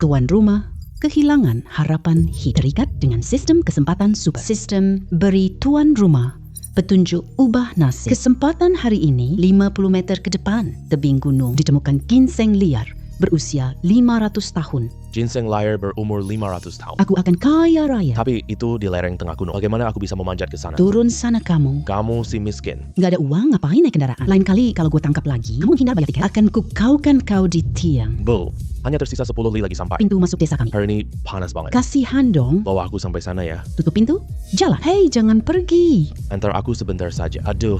Tuan rumah kehilangan harapan hidup terikat dengan sistem kesempatan super. Sistem beri tuan rumah petunjuk ubah nasib. Kesempatan hari ini 50 meter ke depan tebing gunung ditemukan ginseng liar berusia 500 tahun. Ginseng liar berumur 500 tahun. Aku akan kaya raya. Tapi itu di lereng tengah gunung. Bagaimana aku bisa memanjat ke sana? Turun sana kamu. Kamu si miskin. Gak ada uang, ngapain naik kendaraan? Lain kali kalau gue tangkap lagi, kamu menghindar bayar tiket. Akan kukaukan kau di tiang. Bull. Hanya tersisa 10 li lagi sampai. Pintu masuk desa kami. Hari ini panas banget. Kasihan dong. Bawa aku sampai sana ya. Tutup pintu. Jalan. Hei, jangan pergi. Antar aku sebentar saja. Aduh.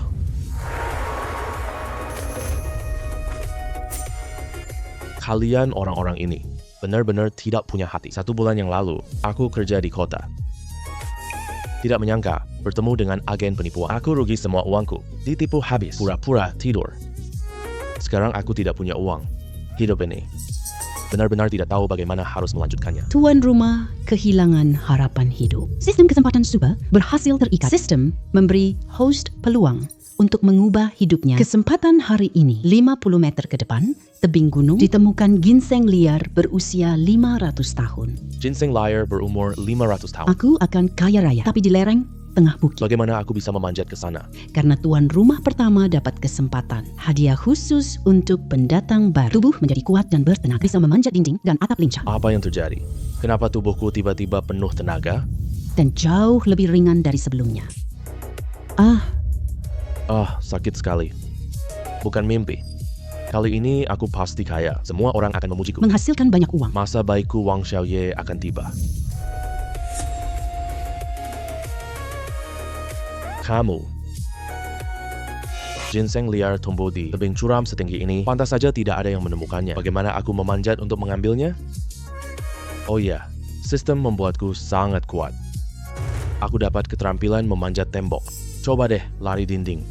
Kalian orang-orang ini benar-benar tidak punya hati. 1 bulan yang lalu, aku kerja di kota. Tidak menyangka bertemu dengan agen penipuan. Aku rugi semua uangku. Ditipu habis. Pura-pura tidur. Sekarang aku tidak punya uang. Hidup ini benar-benar tidak tahu bagaimana harus melanjutkannya. Tuan rumah kehilangan harapan hidup. Sistem kesempatan super berhasil terikat. Sistem memberi host peluang untuk mengubah hidupnya. Kesempatan hari ini 50 meter ke depan tebing gunung ditemukan ginseng liar berusia 500 tahun. Ginseng liar berumur 500 tahun. Aku akan kaya raya, tapi di lereng tengah bukit. Bagaimana aku bisa memanjat ke sana? Karena tuan rumah pertama dapat kesempatan. Hadiah khusus untuk pendatang baru. Tubuh menjadi kuat dan bertenaga. Bisa memanjat dinding dan atap lincah. Apa yang terjadi? Kenapa tubuhku tiba-tiba penuh tenaga? Dan jauh lebih ringan dari sebelumnya. Sakit sekali. Bukan mimpi. Kali ini aku pasti kaya. Semua orang akan memujiku. Menghasilkan banyak uang. Masa baikku Wang Xiaoye akan tiba. Kamu. Ginseng liar tumbuh di tebing curam setinggi ini. Pantas saja tidak ada yang menemukannya. Bagaimana aku memanjat untuk mengambilnya? Oh iya, sistem membuatku sangat kuat. Aku dapat keterampilan memanjat tembok. Coba deh lari dinding.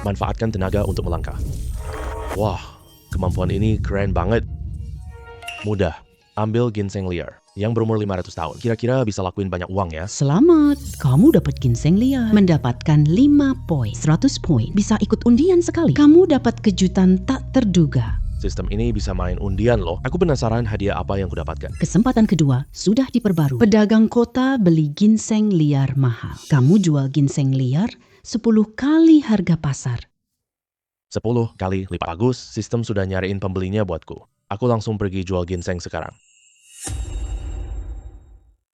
Manfaatkan tenaga untuk melangkah. Wah, kemampuan ini keren banget. Mudah, ambil ginseng liar yang berumur 500 tahun. Kira-kira bisa lakuin banyak uang ya. Selamat, kamu dapat ginseng liar. Mendapatkan 5 poin, 100 poin. Bisa ikut undian sekali. Kamu dapat kejutan tak terduga. Sistem ini bisa main undian loh. Aku penasaran hadiah apa yang kudapatkan. Kesempatan kedua sudah diperbarui. Pedagang kota beli ginseng liar mahal. Kamu jual ginseng liar 10 kali harga pasar. 10 kali lipat. Bagus, sistem sudah nyariin pembelinya buatku. Aku langsung pergi jual ginseng sekarang.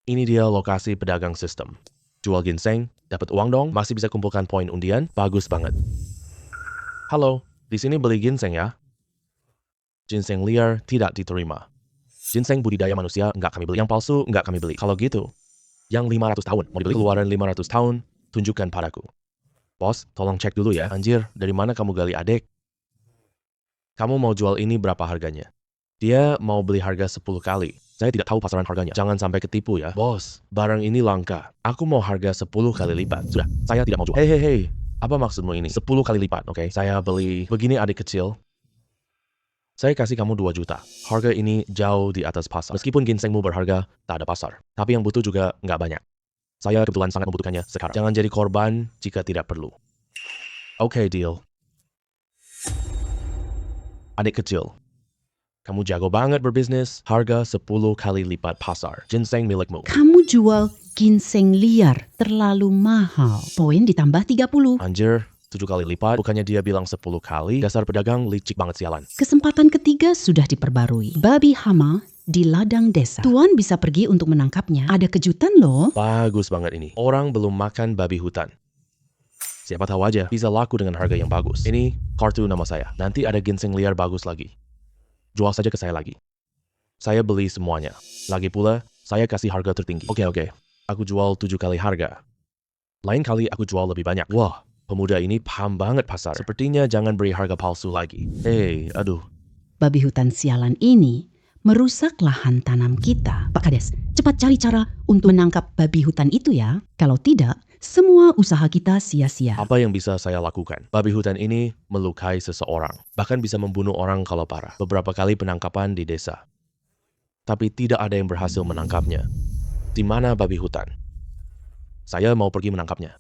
Ini dia lokasi pedagang sistem. Jual ginseng, dapat uang dong, masih bisa kumpulkan poin undian, bagus banget. Halo, di sini beli ginseng ya? Ginseng liar tidak diterima. Ginseng budidaya manusia nggak kami beli. Yang palsu nggak kami beli. Kalau gitu, yang 500 tahun mau dibeli. Keluaran 500 tahun, tunjukkan padaku. Bos, tolong cek dulu ya. Anjir, dari mana kamu gali adek? Kamu mau jual ini berapa harganya? Dia mau beli harga 10 kali. Saya tidak tahu pasaran harganya. Jangan sampai ketipu ya. Bos, barang ini langka. Aku mau harga 10 kali lipat. Sudah, saya tidak mau jual. Hei. Apa maksudmu ini? 10 kali lipat, oke? Saya beli begini adik kecil. Saya kasih kamu 2 juta. Harga ini jauh di atas pasar. Meskipun ginsengmu berharga, tak ada pasar. Tapi yang butuh juga nggak banyak. Saya kebetulan sangat membutuhkannya sekarang. Jangan jadi korban jika tidak perlu. Oke, deal. Adik kecil, kamu jago banget berbisnis. Harga 10 kali lipat pasar. Ginseng milikmu. Kamu jual ginseng liar terlalu mahal. Poin ditambah 30. Anjir, 7 kali lipat. Bukannya dia bilang 10 kali. Dasar pedagang licik banget sialan. Kesempatan ketiga sudah diperbarui. Babi hama di ladang desa. Tuan bisa pergi untuk menangkapnya. Ada kejutan loh. Bagus banget ini. Orang belum makan babi hutan. Siapa tahu aja bisa laku dengan harga yang bagus. Ini kartu nama saya. Nanti ada ginseng liar bagus lagi. Jual saja ke saya lagi. Saya beli semuanya. Lagi pula, saya kasih harga tertinggi. Oke. Aku jual 7 kali harga. Lain kali aku jual lebih banyak. Wah, pemuda ini paham banget pasar. Sepertinya jangan beri harga palsu lagi. Aduh. Babi hutan sialan ini merusak lahan tanam kita. Pak Kades, cepat cari cara untuk menangkap babi hutan itu ya. Kalau tidak, semua usaha kita sia-sia. Apa yang bisa saya lakukan? Babi hutan ini melukai seseorang. Bahkan bisa membunuh orang kalau parah. Beberapa kali penangkapan di desa. Tapi tidak ada yang berhasil menangkapnya. Di mana babi hutan? Saya mau pergi menangkapnya.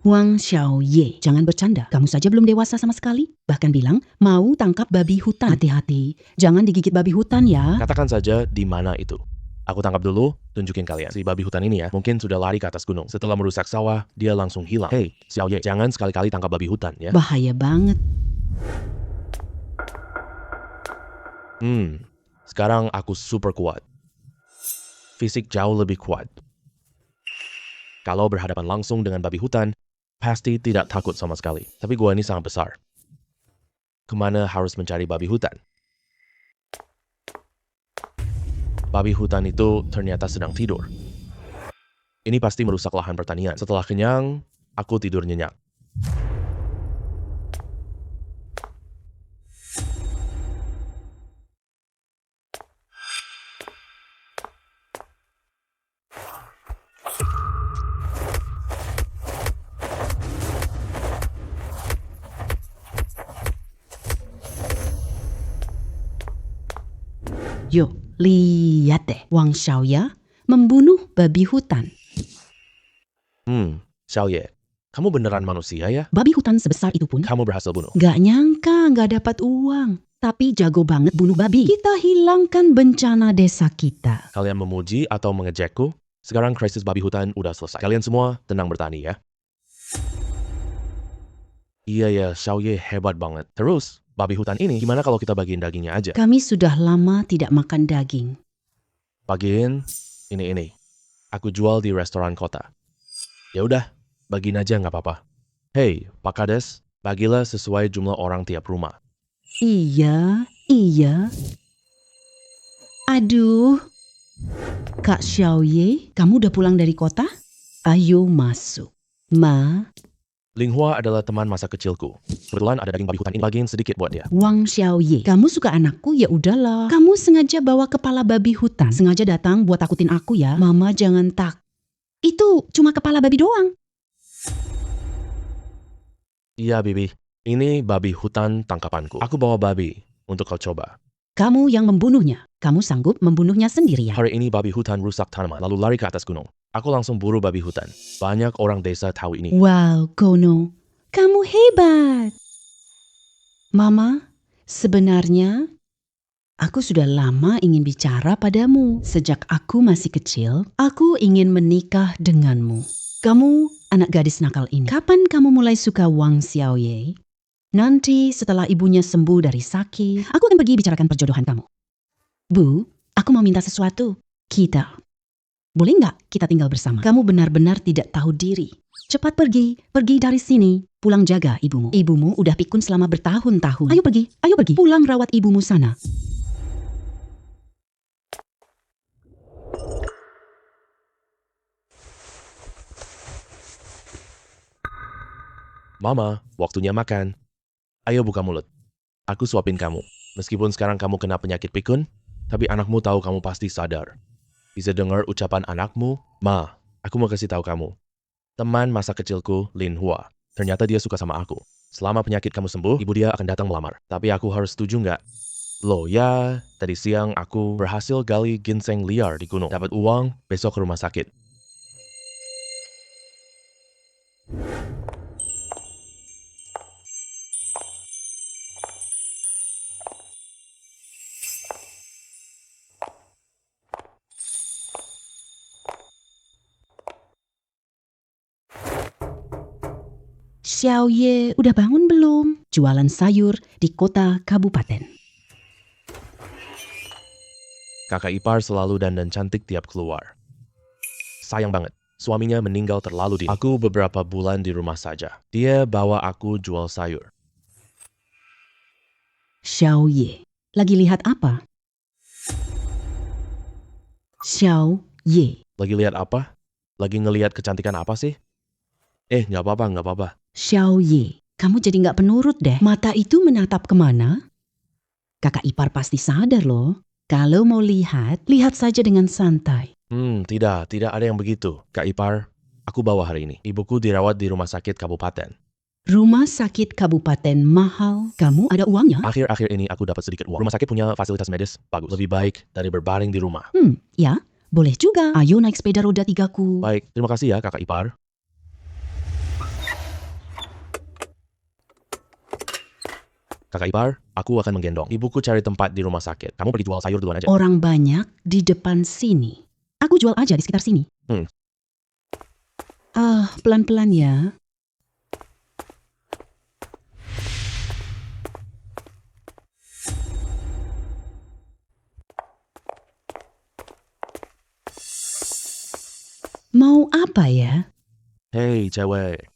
Wang Xiaoye, jangan bercanda. Kamu saja belum dewasa sama sekali. Bahkan bilang mau tangkap babi hutan. Hati-hati, jangan digigit babi hutan ya. Katakan saja di mana itu. Aku tangkap dulu, tunjukin kalian. Si babi hutan ini ya, mungkin sudah lari ke atas gunung. Setelah merusak sawah, dia langsung hilang. Hei, Xiaoye, jangan sekali-kali tangkap babi hutan ya. Bahaya banget. Sekarang aku super kuat. Fisik jauh lebih kuat. Kalau berhadapan langsung dengan babi hutan, pasti tidak takut sama sekali. Tapi gua ini sangat besar. Kemana harus mencari babi hutan? Babi hutan itu ternyata sedang tidur. Ini pasti merusak lahan pertanian. Setelah kenyang, aku tidur nyenyak. Yuk, lihat deh. Wang Xiaoya membunuh babi hutan. Xiaoye, kamu beneran manusia ya? Babi hutan sebesar itu pun Kamu berhasil bunuh. gak nyangka gak dapat uang. Tapi jago banget bunuh babi. Kita hilangkan bencana desa kita. Kalian memuji atau mengejekku? Sekarang krisis babi hutan udah selesai. Kalian semua tenang bertani ya. Iya ya, Xiaoye hebat banget. Terus, babi hutan ini gimana kalau kita bagiin dagingnya aja? Kami sudah lama tidak makan daging. Bagiin ini. Aku jual di restoran kota. Ya udah, bagiin aja nggak apa-apa. Hei, Pak Kades, bagilah sesuai jumlah orang tiap rumah. Iya. Aduh. Kak Xiaoye, kamu udah pulang dari kota? Ayo masuk. Ma, Linghua adalah teman masa kecilku. Kebetulan ada daging babi hutan ini, bagiin sedikit buat dia. Wang Xiaoye, kamu suka anakku? Ya udahlah. Kamu sengaja bawa kepala babi hutan. Sengaja datang buat takutin aku ya. Mama jangan Itu cuma kepala babi doang. Iya, Bibi. Ini babi hutan tangkapanku. Aku bawa babi untuk kau coba. Kamu yang membunuhnya. Kamu sanggup membunuhnya sendirian. Hari ini babi hutan rusak tanaman, lalu lari ke atas gunung. Aku langsung buru babi hutan. Banyak orang desa tahu ini. Wow, Kono. Kamu hebat. Mama, sebenarnya aku sudah lama ingin bicara padamu. Sejak aku masih kecil, aku ingin menikah denganmu. Kamu anak gadis nakal ini. Kapan kamu mulai suka Wang Xiaoye? Nanti setelah ibunya sembuh dari sakit, aku akan pergi bicarakan perjodohan kamu. Bu, aku mau minta sesuatu. Boleh nggak kita tinggal bersama? Kamu benar-benar tidak tahu diri. Cepat pergi dari sini. Pulang jaga ibumu. Ibumu udah pikun selama bertahun-tahun. Ayo pergi. Pulang rawat ibumu sana. Mama, waktunya makan. Ayo buka mulut. Aku suapin kamu. Meskipun sekarang kamu kena penyakit pikun, tapi anakmu tahu kamu pasti sadar. Bisa dengar ucapan anakmu? Ma, aku mau kasih tahu kamu. Teman masa kecilku, Lin Hua. Ternyata dia suka sama aku. Selama penyakit kamu sembuh, ibu dia akan datang melamar. Tapi aku harus setuju nggak? Loh ya, tadi siang aku berhasil gali ginseng liar di gunung. Dapat uang, besok ke rumah sakit. Xiaoye, udah bangun belum? Jualan sayur di kota kabupaten. Kakak ipar selalu dandan cantik tiap keluar. Sayang banget, suaminya meninggal terlalu dini. Aku beberapa bulan di rumah saja. Dia bawa aku jual sayur. Xiaoye, lagi lihat apa? Xiaoye, Lagi lihat apa? Lagi ngelihat kecantikan apa sih? Nggak apa-apa. Xiaoye, kamu jadi nggak penurut deh. Mata itu menatap kemana? Kakak ipar pasti sadar loh. Kalau mau lihat saja dengan santai. Tidak ada yang begitu. Kak ipar, aku bawa hari ini. Ibuku dirawat di rumah sakit kabupaten. Rumah sakit kabupaten mahal. Kamu ada uangnya? Akhir-akhir ini aku dapat sedikit uang. Rumah sakit punya fasilitas medis bagus. Lebih baik dari berbaring di rumah. Ya, boleh juga. Ayo naik sepeda roda 3-ku. Baik, terima kasih ya kakak ipar. Kakak ipar, aku akan menggendong. Ibuku cari tempat di rumah sakit. Kamu pergi jual sayur duluan aja. Orang banyak di depan sini. Aku jual aja di sekitar sini. Pelan-pelan ya. Mau apa ya? Hei, cewek.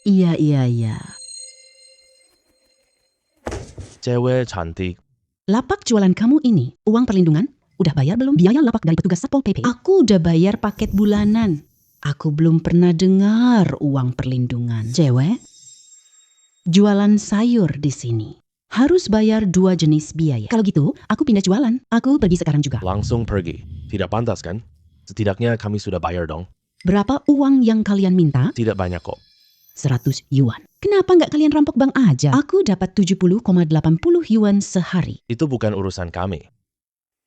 Iya. Cewek cantik. Lapak jualan kamu ini, uang perlindungan? Udah bayar belum? Biaya lapak dari petugas Satpol PP. Aku udah bayar paket bulanan. Aku belum pernah dengar uang perlindungan. Cewek, jualan sayur di sini. Harus bayar 2 jenis biaya. Kalau gitu, aku pindah jualan. Aku pergi sekarang juga. Langsung pergi. Tidak pantas kan? Setidaknya kami sudah bayar dong. Berapa uang yang kalian minta? Tidak banyak kok. 100 yuan. Kenapa nggak kalian rampok bank aja? Aku dapat 70,80 yuan sehari. Itu bukan urusan kami.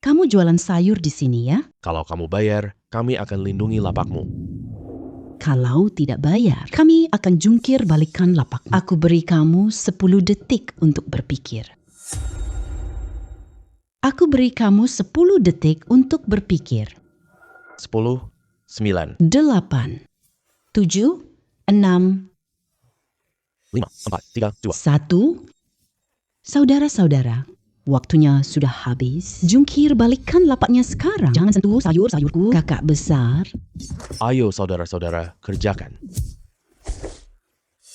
Kamu jualan sayur di sini ya? Kalau kamu bayar, kami akan lindungi lapakmu. Kalau tidak bayar, kami akan jungkir balikan lapakmu. Aku beri kamu 10 detik untuk berpikir. Aku beri kamu 10 detik untuk berpikir. 10, 9, 8, 7, 6, 5, 4, 3, 2. 1. Saudara-saudara, waktunya sudah habis. Jungkir balikan lapaknya sekarang. Jangan sentuh sayur-sayurku. Kakak besar. Ayo saudara-saudara, kerjakan.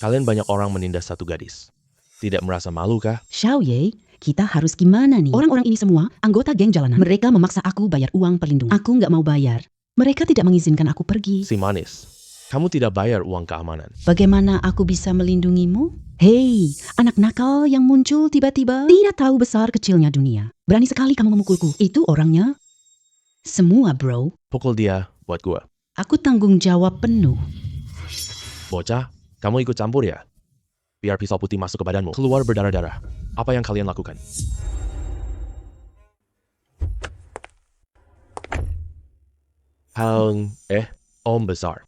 Kalian banyak orang menindas satu gadis. Tidak merasa malu kah? Xiaoye, kita harus gimana nih? Orang-orang ini semua anggota geng jalanan. Mereka memaksa aku bayar uang perlindungan. Aku nggak mau bayar. Mereka tidak mengizinkan aku pergi. Si manis. Kamu tidak bayar uang keamanan. Bagaimana aku bisa melindungimu? Hei, anak nakal yang muncul tiba-tiba. Tidak tahu besar kecilnya dunia. Berani sekali kamu memukulku. Itu orangnya. Semua bro. Pukul dia buat gua. Aku tanggung jawab penuh. Bocah, kamu ikut campur ya? Biar pisau putih masuk ke badanmu. Keluar berdarah-darah. Apa yang kalian lakukan? Om besar.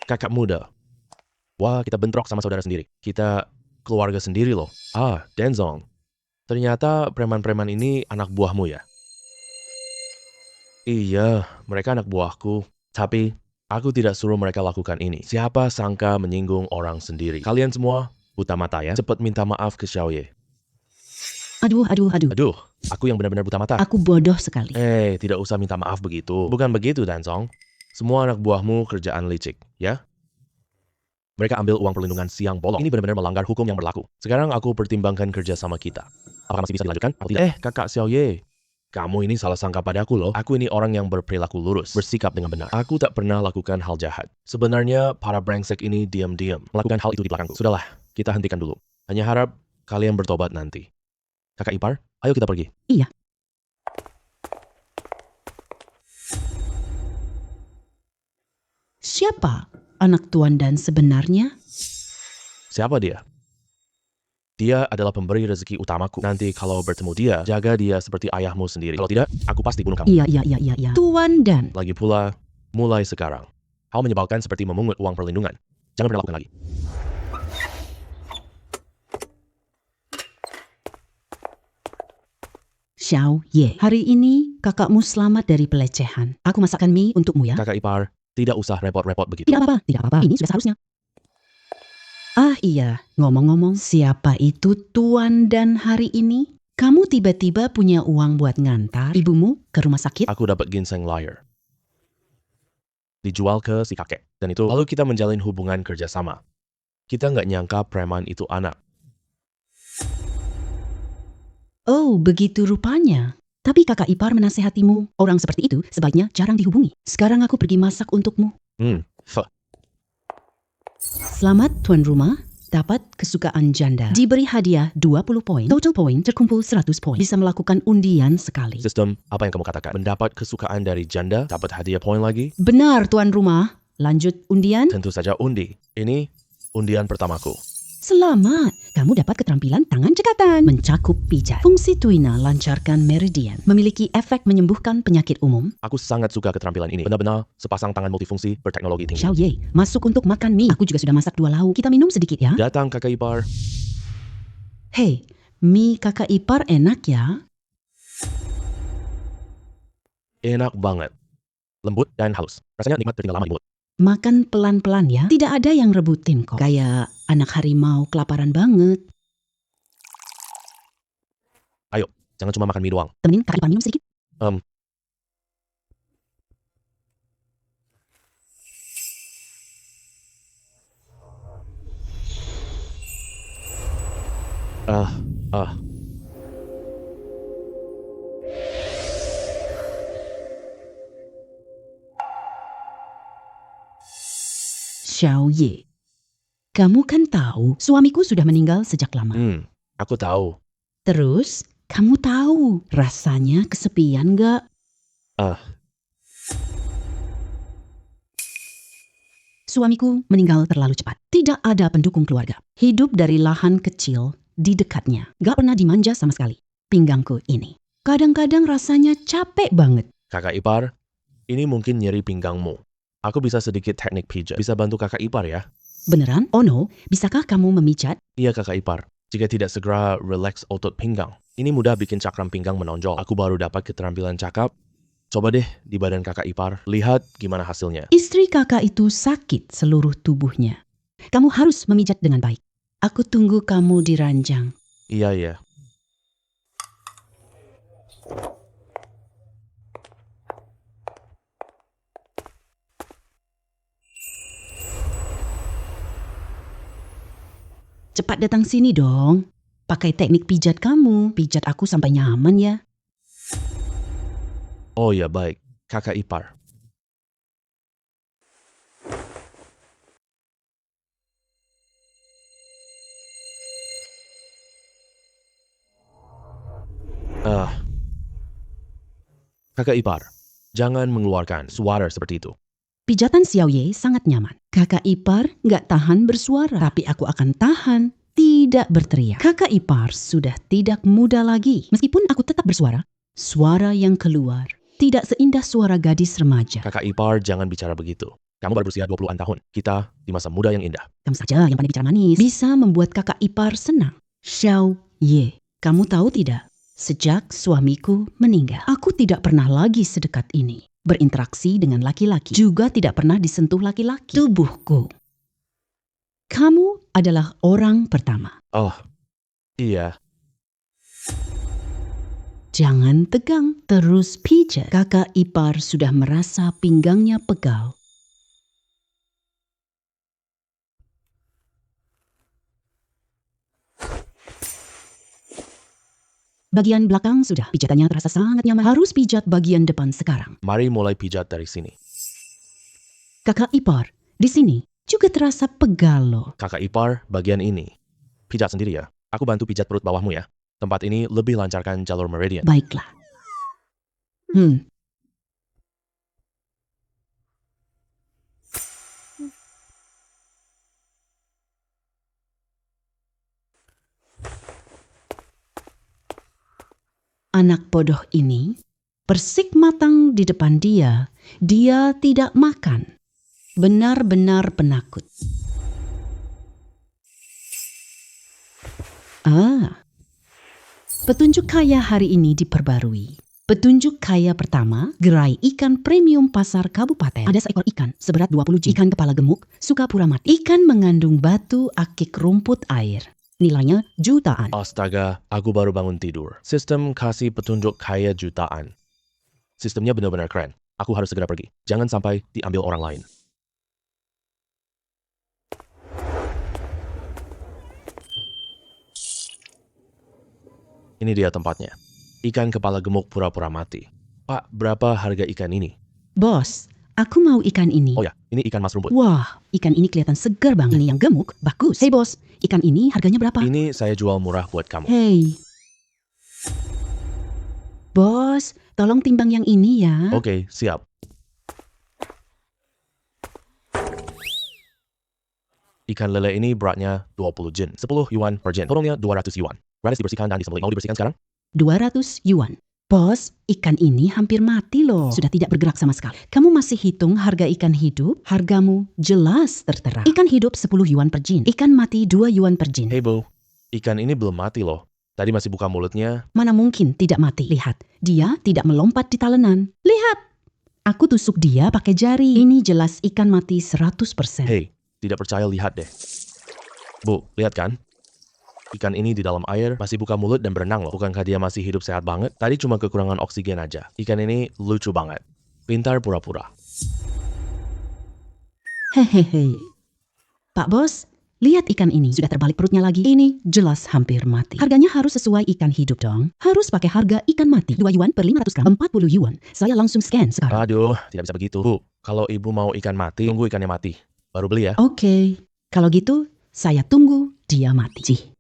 Kakak muda. Wah, kita bentrok sama saudara sendiri. Kita keluarga sendiri loh. Denzong. Ternyata preman-preman ini anak buahmu ya? Iya, mereka anak buahku. Tapi, aku tidak suruh mereka lakukan ini. Siapa sangka menyinggung orang sendiri. Kalian semua buta mata ya? Cepat minta maaf ke Xiaoye. Aduh. Aduh, aku yang benar-benar buta mata. Aku bodoh sekali. Tidak usah minta maaf begitu. Bukan begitu, Denzong. Semua anak buahmu kerjaan licik, ya? Mereka ambil uang perlindungan siang bolong. Ini benar-benar melanggar hukum yang berlaku. Sekarang aku pertimbangkan kerja sama kita. Apakah masih bisa dilanjutkan? Atau tidak? Kakak Xiaoye. Kamu ini salah sangka padaku loh. Aku ini orang yang berperilaku lurus, bersikap dengan benar. Aku tak pernah lakukan hal jahat. Sebenarnya para brengsek ini diam-diam melakukan hal itu di belakangku. Sudahlah, kita hentikan dulu. Hanya harap kalian bertobat nanti. Kakak ipar, ayo kita pergi. Iya. Siapa anak tuan dan sebenarnya? Siapa dia? Dia adalah pemberi rezeki utamaku. Nanti kalau bertemu dia, jaga dia seperti ayahmu sendiri. Kalau tidak, aku pasti bunuh kamu. Iya. Tuan dan. Lagi pula, mulai sekarang, hal menyebalkan seperti memungut uang perlindungan. Jangan pernah lakukan lagi. Xiaoye, hari ini kakakmu selamat dari pelecehan. Aku masakkan mie untukmu ya. Kakak ipar, tidak usah repot-repot begitu. Tidak apa-apa. Ini sudah seharusnya. Iya, ngomong-ngomong, siapa itu tuan dan hari ini? Kamu tiba-tiba punya uang buat ngantar ibumu ke rumah sakit? Aku dapat ginseng liar. Dijual ke si kakek. Dan itu, lalu kita menjalin hubungan kerjasama. Kita nggak nyangka preman itu anak. Oh, begitu rupanya. Tapi kakak ipar menasehatimu, orang seperti itu sebaiknya jarang dihubungi. Sekarang aku pergi masak untukmu. Selamat tuan rumah, dapat kesukaan janda. Diberi hadiah 20 poin. Total poin terkumpul 100 poin. Bisa melakukan undian sekali. Sistem, apa yang kamu katakan? Mendapat kesukaan dari janda, dapat hadiah poin lagi? Benar tuan rumah. Lanjut undian. Tentu saja undi. Ini undian pertamaku. Selamat, kamu dapat keterampilan tangan cekatan. Mencakup pijat. Fungsi tuina lancarkan meridian. Memiliki efek menyembuhkan penyakit umum. Aku sangat suka keterampilan ini. Benar-benar sepasang tangan multifungsi berteknologi tinggi. Xiao Ye, masuk untuk makan mie. Aku juga sudah masak 2 lauk. Kita minum sedikit ya. Datang kakak ipar. Hei, mie kakak ipar enak ya. Enak banget. Lembut dan halus. Rasanya nikmat tertinggal lama di mulut. Makan pelan-pelan ya. Tidak ada yang rebutin kok. Kayak anak harimau kelaparan banget. Ayo, jangan cuma makan mie doang. Temenin kakak ipar minum sedikit. Xiao Ye, kamu kan tahu suamiku sudah meninggal sejak lama. Aku tahu. Terus, kamu tahu rasanya kesepian gak? Suamiku meninggal terlalu cepat. Tidak ada pendukung keluarga. Hidup dari lahan kecil di dekatnya. Gak pernah dimanja sama sekali. Pinggangku ini. Kadang-kadang rasanya capek banget. Kakak ipar, ini mungkin nyeri pinggangmu. Aku bisa sedikit teknik pijat. Bisa bantu kakak ipar ya? Beneran? Oh no, bisakah kamu memijat? Iya kakak ipar. Jika tidak segera relax otot pinggang. Ini mudah bikin cakram pinggang menonjol. Aku baru dapat keterampilan cakap. Coba deh di badan kakak ipar. Lihat gimana hasilnya. Istri kakak itu sakit seluruh tubuhnya. Kamu harus memijat dengan baik. Aku tunggu kamu di ranjang. Iya. Cepat datang sini dong. Pakai teknik pijat kamu. Pijat aku sampai nyaman ya. Oh ya baik. Kakak ipar. Kakak ipar, jangan mengeluarkan suara seperti itu. Pijatan Xiao Ye sangat nyaman. Kakak ipar nggak tahan bersuara. Tapi aku akan tahan tidak berteriak. Kakak ipar sudah tidak muda lagi. Meskipun aku tetap bersuara, suara yang keluar tidak seindah suara gadis remaja. Kakak ipar jangan bicara begitu. Kamu baru berusia 20-an tahun. Kita di masa muda yang indah. Kamu saja yang pandai bicara manis. Bisa membuat kakak ipar senang. Xiao Ye, kamu tahu tidak? Sejak suamiku meninggal, aku tidak pernah lagi sedekat ini. Berinteraksi dengan laki-laki. Juga tidak pernah disentuh laki-laki. Tubuhku. Kamu adalah orang pertama. Oh, iya. Jangan tegang, terus pijat. Kakak ipar sudah merasa pinggangnya pegal. Bagian belakang sudah, pijatannya terasa sangat nyaman. Harus pijat bagian depan sekarang. Mari mulai pijat dari sini. Kakak ipar, di sini juga terasa pegal loh. Kakak ipar, bagian ini. Pijat sendiri ya. Aku bantu pijat perut bawahmu ya. Tempat ini lebih lancarkan jalur meridian. Baiklah. Anak bodoh ini, persik matang di depan dia, dia tidak makan. Benar-benar penakut. Petunjuk kaya hari ini diperbarui. Petunjuk kaya pertama, gerai ikan premium pasar kabupaten. Ada seekor ikan seberat 20 G. Ikan kepala gemuk, suka pura mati. Ikan mengandung batu akik rumput air. Nilainya jutaan. Astaga, aku baru bangun tidur. Sistem kasih petunjuk kaya jutaan. Sistemnya benar-benar keren. Aku harus segera pergi. Jangan sampai diambil orang lain. Ini dia tempatnya. Ikan kepala gemuk pura-pura mati. Pak, berapa harga ikan ini? Bos, aku mau ikan ini. Oh ya, ini ikan mas rumput. Wah, ikan ini kelihatan segar banget. Ini yang gemuk, bagus. Hei bos, ikan ini harganya berapa? Ini saya jual murah buat kamu. Hei. Bos, tolong timbang yang ini ya. Oke, siap. Ikan lele ini beratnya 20 jin. 10 yuan per jin. Totalnya 200 yuan. Gratis dibersihkan dan disembelih. Mau dibersihkan sekarang? 200 yuan. Bos, ikan ini hampir mati loh. Sudah tidak bergerak sama sekali. Kamu masih hitung harga ikan hidup? Hargamu jelas tertera. Ikan hidup 10 yuan per jin. Ikan mati 2 yuan per jin. Hey Bu, ikan ini belum mati loh. Tadi masih buka mulutnya. Mana mungkin tidak mati? Lihat, dia tidak melompat di talenan. Lihat, aku tusuk dia pakai jari. Ini jelas ikan mati 100%. Hey, tidak percaya lihat deh. Bu, lihat kan? Ikan ini di dalam air masih buka mulut dan berenang loh. Bukankah dia masih hidup sehat banget? Tadi cuma kekurangan oksigen aja. Ikan ini lucu banget. Pintar pura-pura. Hehehe. Pak Bos, lihat ikan ini. Sudah terbalik perutnya lagi. Ini jelas hampir mati. Harganya harus sesuai ikan hidup dong. Harus pakai harga ikan mati. 2 yuan per 500 gram. 40 yuan. Saya langsung scan sekarang. Aduh, tidak bisa begitu. Bu, kalau ibu mau ikan mati, tunggu ikannya mati. Baru beli ya. Oke, kalau gitu saya tunggu dia mati.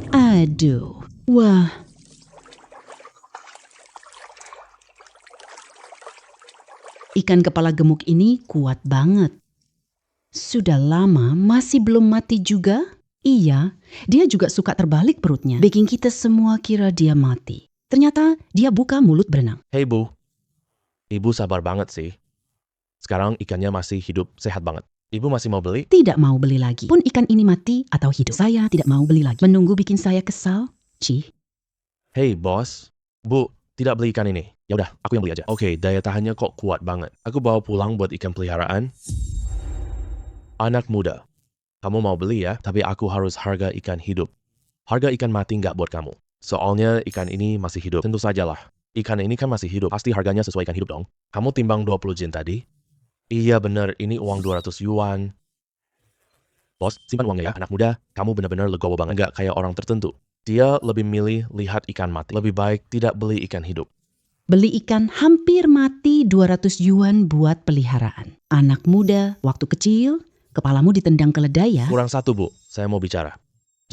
Aduh, wah. Ikan kepala gemuk ini kuat banget. Sudah lama masih belum mati juga? Iya, dia juga suka terbalik perutnya. Bikin kita semua kira dia mati. Ternyata dia buka mulut berenang. Hey Bu, ibu sabar banget sih. Sekarang ikannya masih hidup sehat banget. Ibu masih mau beli? Tidak mau beli lagi. Pun ikan ini mati atau hidup. Saya tidak mau beli lagi. Menunggu bikin saya kesal. Cih. Hey bos, Bu, tidak beli ikan ini. Ya udah, aku yang beli aja. Oke, daya tahannya kok kuat banget. Aku bawa pulang buat ikan peliharaan. Anak muda, kamu mau beli ya? Tapi aku harus harga ikan hidup. Harga ikan mati nggak buat kamu. Soalnya ikan ini masih hidup. Tentu sajalah. Ikan ini kan masih hidup. Pasti harganya sesuai ikan hidup dong. Kamu timbang 20 jin tadi? Iya bener, ini uang 200 yuan. Bos, simpan uangnya ya. Anak muda, kamu benar-benar legowo banget. Nggak kayak orang tertentu. Dia lebih milih lihat ikan mati. Lebih baik tidak beli ikan hidup. Beli ikan hampir mati 200 yuan buat peliharaan. Anak muda, waktu kecil, kepalamu ditendang keledai ya. Kurang satu, Bu. Saya mau bicara.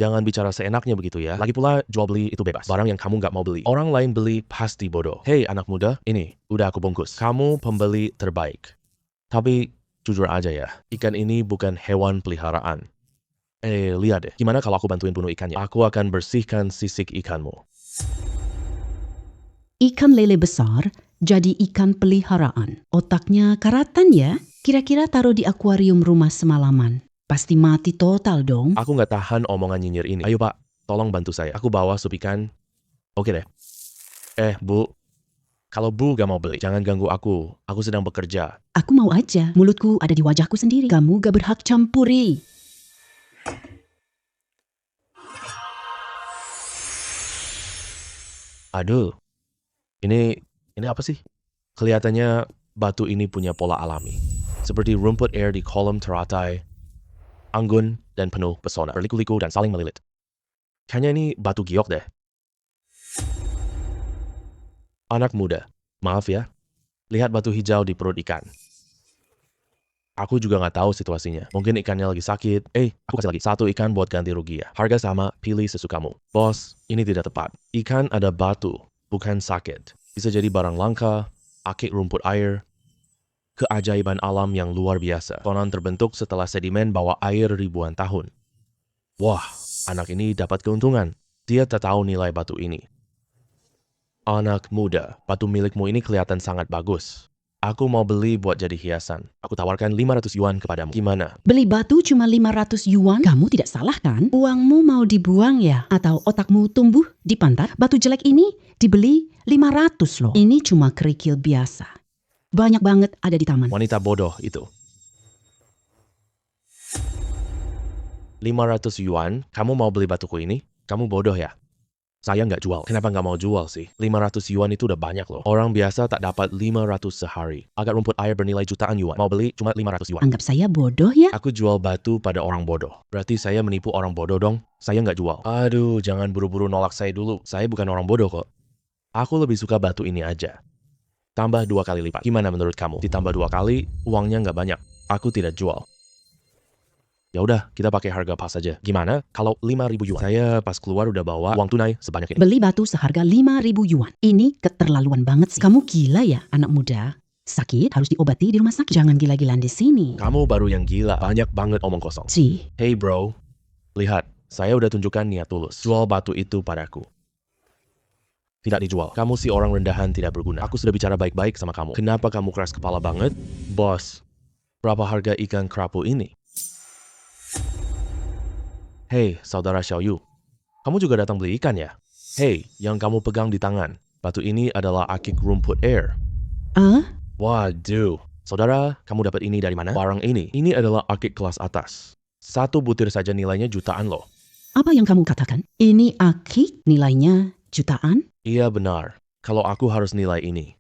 Jangan bicara seenaknya begitu ya. Lagi pula, jual beli itu bebas. Barang yang kamu nggak mau beli. Orang lain beli pasti bodoh. Hei anak muda, ini udah aku bungkus. Kamu pembeli terbaik. Tapi jujur aja ya, ikan ini bukan hewan peliharaan. Lihat deh, gimana kalau aku bantuin bunuh ikannya? Aku akan bersihkan sisik ikanmu. Ikan lele besar jadi ikan peliharaan. Otaknya karatan ya. Kira-kira taruh di akuarium rumah semalaman. Pasti mati total dong. Aku nggak tahan omongan nyinyir ini. Ayo Pak, tolong bantu saya. Aku bawa sup ikan. Oke deh. Bu, kalau Bu gak mau beli, jangan ganggu aku. Aku sedang bekerja. Aku mau aja. Mulutku ada di wajahku sendiri. Kamu gak berhak campuri. Aduh, ini apa sih? Kelihatannya batu ini punya pola alami. Seperti rumput air di kolam teratai, anggun dan penuh pesona. Berliku-liku dan saling melilit. Kayaknya ini batu giok deh. Anak muda, maaf ya. Lihat batu hijau di perut ikan. Aku juga nggak tahu situasinya. Mungkin ikannya lagi sakit. Aku kasih lagi 1 ikan buat ganti rugi ya. Harga sama, pilih sesukamu. Bos, ini tidak tepat. Ikan ada batu, bukan sakit. Bisa jadi barang langka, akik rumput air, keajaiban alam yang luar biasa. Konon terbentuk setelah sedimen bawah air ribuan tahun. Wah, anak ini dapat keuntungan. Dia tak tahu nilai batu ini. Anak muda, batu milikmu ini kelihatan sangat bagus. Aku mau beli buat jadi hiasan. Aku tawarkan 500 yuan kepadamu. Gimana? Beli batu cuma 500 yuan? Kamu tidak salah kan? Uangmu mau dibuang ya? Atau otakmu tumbuh di pantat? Batu jelek ini dibeli 500 loh. Ini cuma kerikil biasa. Banyak banget ada di taman. Wanita bodoh itu. 500 yuan, kamu mau beli batuku ini? Kamu bodoh ya? Saya nggak jual. Kenapa nggak mau jual sih? 500 yuan itu udah banyak loh. Orang biasa tak dapat 500 sehari. Agak rumput air bernilai jutaan yuan. Mau beli cuma 500 yuan. Anggap saya bodoh ya? Aku jual batu pada orang bodoh. Berarti saya menipu orang bodoh dong? Saya nggak jual. Aduh, jangan buru-buru nolak saya dulu. Saya bukan orang bodoh kok. Aku lebih suka batu ini aja. Tambah 2 kali lipat. Gimana menurut kamu? Ditambah 2 kali, uangnya nggak banyak. Aku tidak jual. Ya udah, kita pakai harga pas saja. Gimana kalau 5.000 yuan? Saya pas keluar udah bawa uang tunai sebanyak ini. Beli batu seharga 5.000 yuan. Ini keterlaluan banget sih. Kamu gila ya, anak muda? Sakit harus diobati di rumah sakit. Jangan gila-gilaan di sini. Kamu baru yang gila, banyak banget omong kosong. Ci, Hey bro, lihat, saya udah tunjukkan niat tulus. Jual batu itu padaku. Tidak dijual. Kamu si orang rendahan tidak berguna. Aku sudah bicara baik-baik sama kamu. Kenapa kamu keras kepala banget? Bos, berapa harga ikan kerapu ini? Hey, saudara Xiaoyu. Kamu juga datang beli ikan ya? Hey, yang kamu pegang di tangan. Batu ini adalah akik rumput air. Waduh. Saudara, kamu dapat ini dari mana? Barang ini adalah akik kelas atas. 1 butir saja nilainya jutaan loh. apa yang kamu katakan? Ini akik nilainya jutaan? Iya benar. Kalau aku harus nilai ini.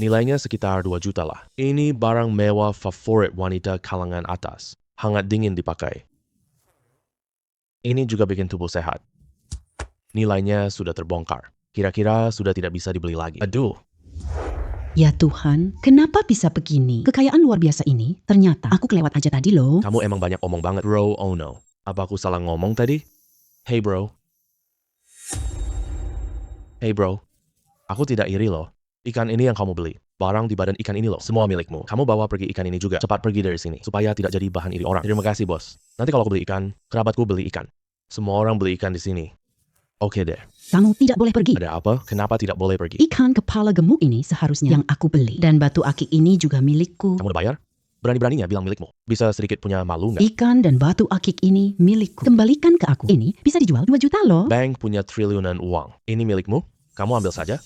Nilainya sekitar 2 juta lah. Ini barang mewah favorit wanita kalangan atas. Hangat dingin dipakai. Ini juga bikin tubuh sehat. Nilainya sudah terbongkar. Kira-kira sudah tidak bisa dibeli lagi. Aduh. Ya Tuhan, kenapa bisa begini? Kekayaan luar biasa ini, ternyata aku kelewat aja tadi loh. Kamu emang banyak omong banget. Bro, oh no. Apa aku salah ngomong tadi? Hey bro. Hey bro. Aku tidak iri loh. Ikan ini yang kamu beli. Barang di badan ikan ini loh. Semua milikmu. Kamu bawa pergi ikan ini juga. Cepat pergi dari sini. Supaya tidak jadi bahan iri orang. Terima kasih bos. Nanti kalau aku beli ikan, kerabatku beli ikan. Semua orang beli ikan di sini. Oke deh. Kamu tidak boleh pergi. Ada apa? Kenapa tidak boleh pergi? Ikan kepala gemuk ini seharusnya yang aku beli. Dan batu akik ini juga milikku. Kamu udah bayar? Berani-beraninya bilang milikmu. Bisa sedikit punya malu nggak? Ikan dan batu akik ini milikku. Kembalikan ke aku. Ini bisa dijual 2 juta loh. Bank punya triliunan uang. Ini milikmu? Kamu ambil saja.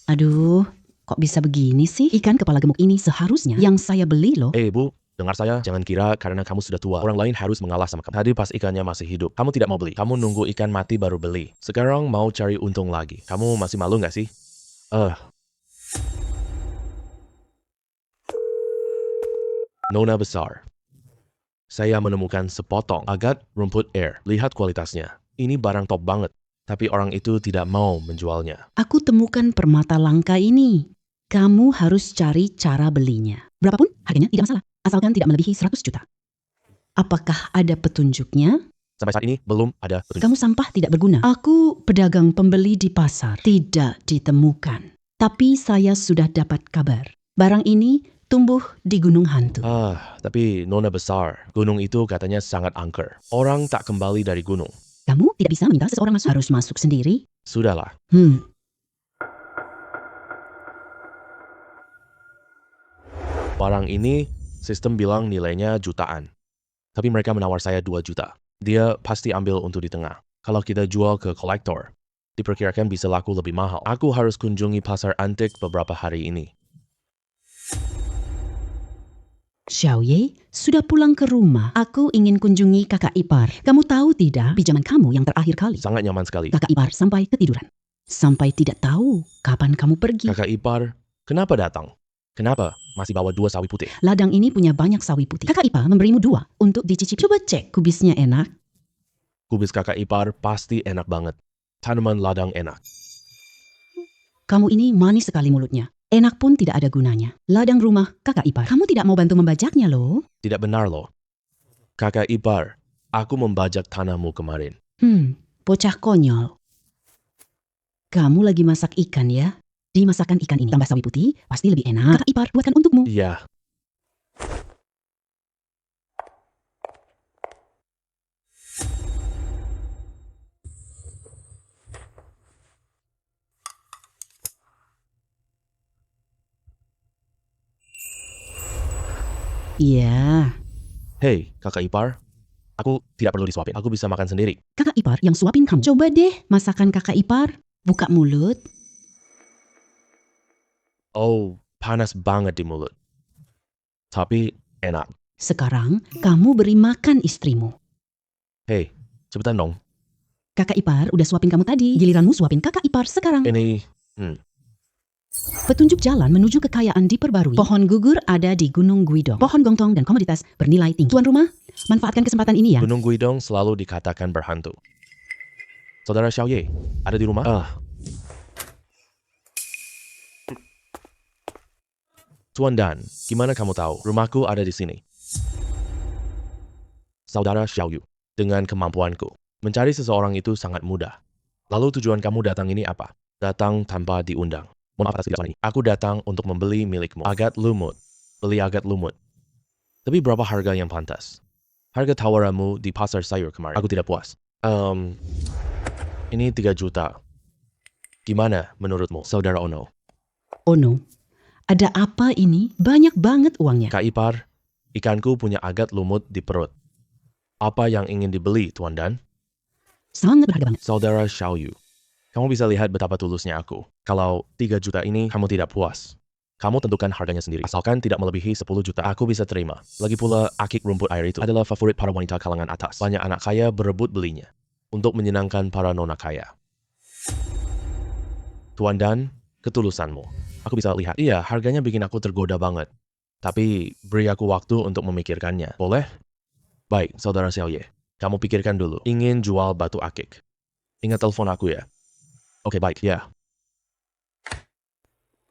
Aduh, kok bisa begini sih? Ikan kepala gemuk ini seharusnya yang saya beli loh. Bu, dengar saya. Jangan kira karena kamu sudah tua, orang lain harus mengalah sama kamu. Tadi pas ikannya masih hidup, kamu tidak mau beli. Kamu nunggu ikan mati baru beli. Sekarang mau cari untung lagi. Kamu masih malu nggak sih? Nona besar. Saya menemukan sepotong agat rumput air. Lihat kualitasnya. Ini barang top banget. Tapi orang itu tidak mau menjualnya. Aku temukan permata langka ini. Kamu harus cari cara belinya. Berapapun harganya tidak masalah. Asalkan tidak melebihi 100 juta. Apakah ada petunjuknya? Sampai saat ini belum ada petunjuk. Kamu sampah tidak berguna. Aku pedagang pembeli di pasar. Tidak ditemukan. Tapi saya sudah dapat kabar. Barang ini tumbuh di gunung hantu. Tapi Nona besar. Gunung itu katanya sangat angker. Orang tak kembali dari gunung. Kamu tidak bisa minta seseorang masuk. Harus masuk sendiri. Sudahlah. Barang ini, sistem bilang nilainya jutaan. Tapi mereka menawar saya 2 juta. Dia pasti ambil untuk di tengah. Kalau kita jual ke kolektor, diperkirakan bisa laku lebih mahal. Aku harus kunjungi pasar antik beberapa hari ini. Xiaoye sudah pulang ke rumah. Aku ingin kunjungi kakak ipar. Kamu tahu tidak, pinjaman kamu yang terakhir kali. Sangat nyaman sekali. Kakak ipar sampai ketiduran. Sampai tidak tahu kapan kamu pergi. Kakak ipar, kenapa datang? Kenapa masih bawa 2 sawi putih? Ladang ini punya banyak sawi putih. Kakak ipar memberimu 2 untuk dicicipi. Coba cek kubisnya enak. Kubis kakak ipar pasti enak banget. Tanaman ladang enak. Kamu ini manis sekali mulutnya. Enak pun tidak ada gunanya. Ladang rumah kakak ipar. Kamu tidak mau bantu membajaknya loh. Tidak benar loh. Kakak ipar, aku membajak tanahmu kemarin. Bocah konyol. Kamu lagi masak ikan ya? Di masakan ikan ini tambah sawi putih, pasti lebih enak. Kakak ipar buatkan untukmu. Iya. Iya. Hei, kakak ipar. Aku tidak perlu disuapin. Aku bisa makan sendiri. Kakak ipar yang suapin kamu. Coba deh masakan kakak ipar. Buka mulut. Oh, panas banget di mulut. Tapi enak. Sekarang kamu beri makan istrimu. Hei, cepetan dong. Kakak ipar udah suapin kamu tadi. Giliranmu suapin kakak ipar sekarang. Ini, Petunjuk jalan menuju kekayaan diperbarui. Pohon gugur ada di Gunung Guidong. Pohon gongtong dan komoditas bernilai tinggi. Tuan rumah, manfaatkan kesempatan ini ya. Gunung Guidong selalu dikatakan berhantu. Saudara Xiaoye, ada di rumah? Tuan Dan, gimana kamu tahu rumahku ada di sini? Saudara Xiaoyu, dengan kemampuanku, mencari seseorang itu sangat mudah. Lalu tujuan kamu datang ini apa? Datang tanpa diundang. Mohon maaf atas ketidaksopanan ini. Aku datang untuk membeli milikmu. Agat lumut. Beli agat lumut. Tapi berapa harga yang pantas? Harga tawaranmu di pasar sayur kemarin. Aku tidak puas. Ini 3 juta. Gimana menurutmu, Saudara Ono? Ono, ada apa ini? Banyak banget uangnya. Kak Ipar, ikanku punya agat lumut di perut. Apa yang ingin dibeli, Tuan Dan? Sangat berharga banget. Saudara Xiaoyu, kamu bisa lihat betapa tulusnya aku. Kalau 3 juta ini kamu tidak puas, kamu tentukan harganya sendiri. Asalkan tidak melebihi 10 juta, aku bisa terima. Lagi pula, akik rumput air itu adalah favorit para wanita kalangan atas. Banyak anak kaya berebut belinya untuk menyenangkan para nona kaya. Tuan Dan, ketulusanmu. Aku bisa lihat. Iya, harganya bikin aku tergoda banget. Tapi, beri aku waktu untuk memikirkannya. Boleh? Baik, Saudara Xiaoye. Kamu pikirkan dulu. Ingin jual batu akik. Ingat telepon aku ya. Oke, baik, ya.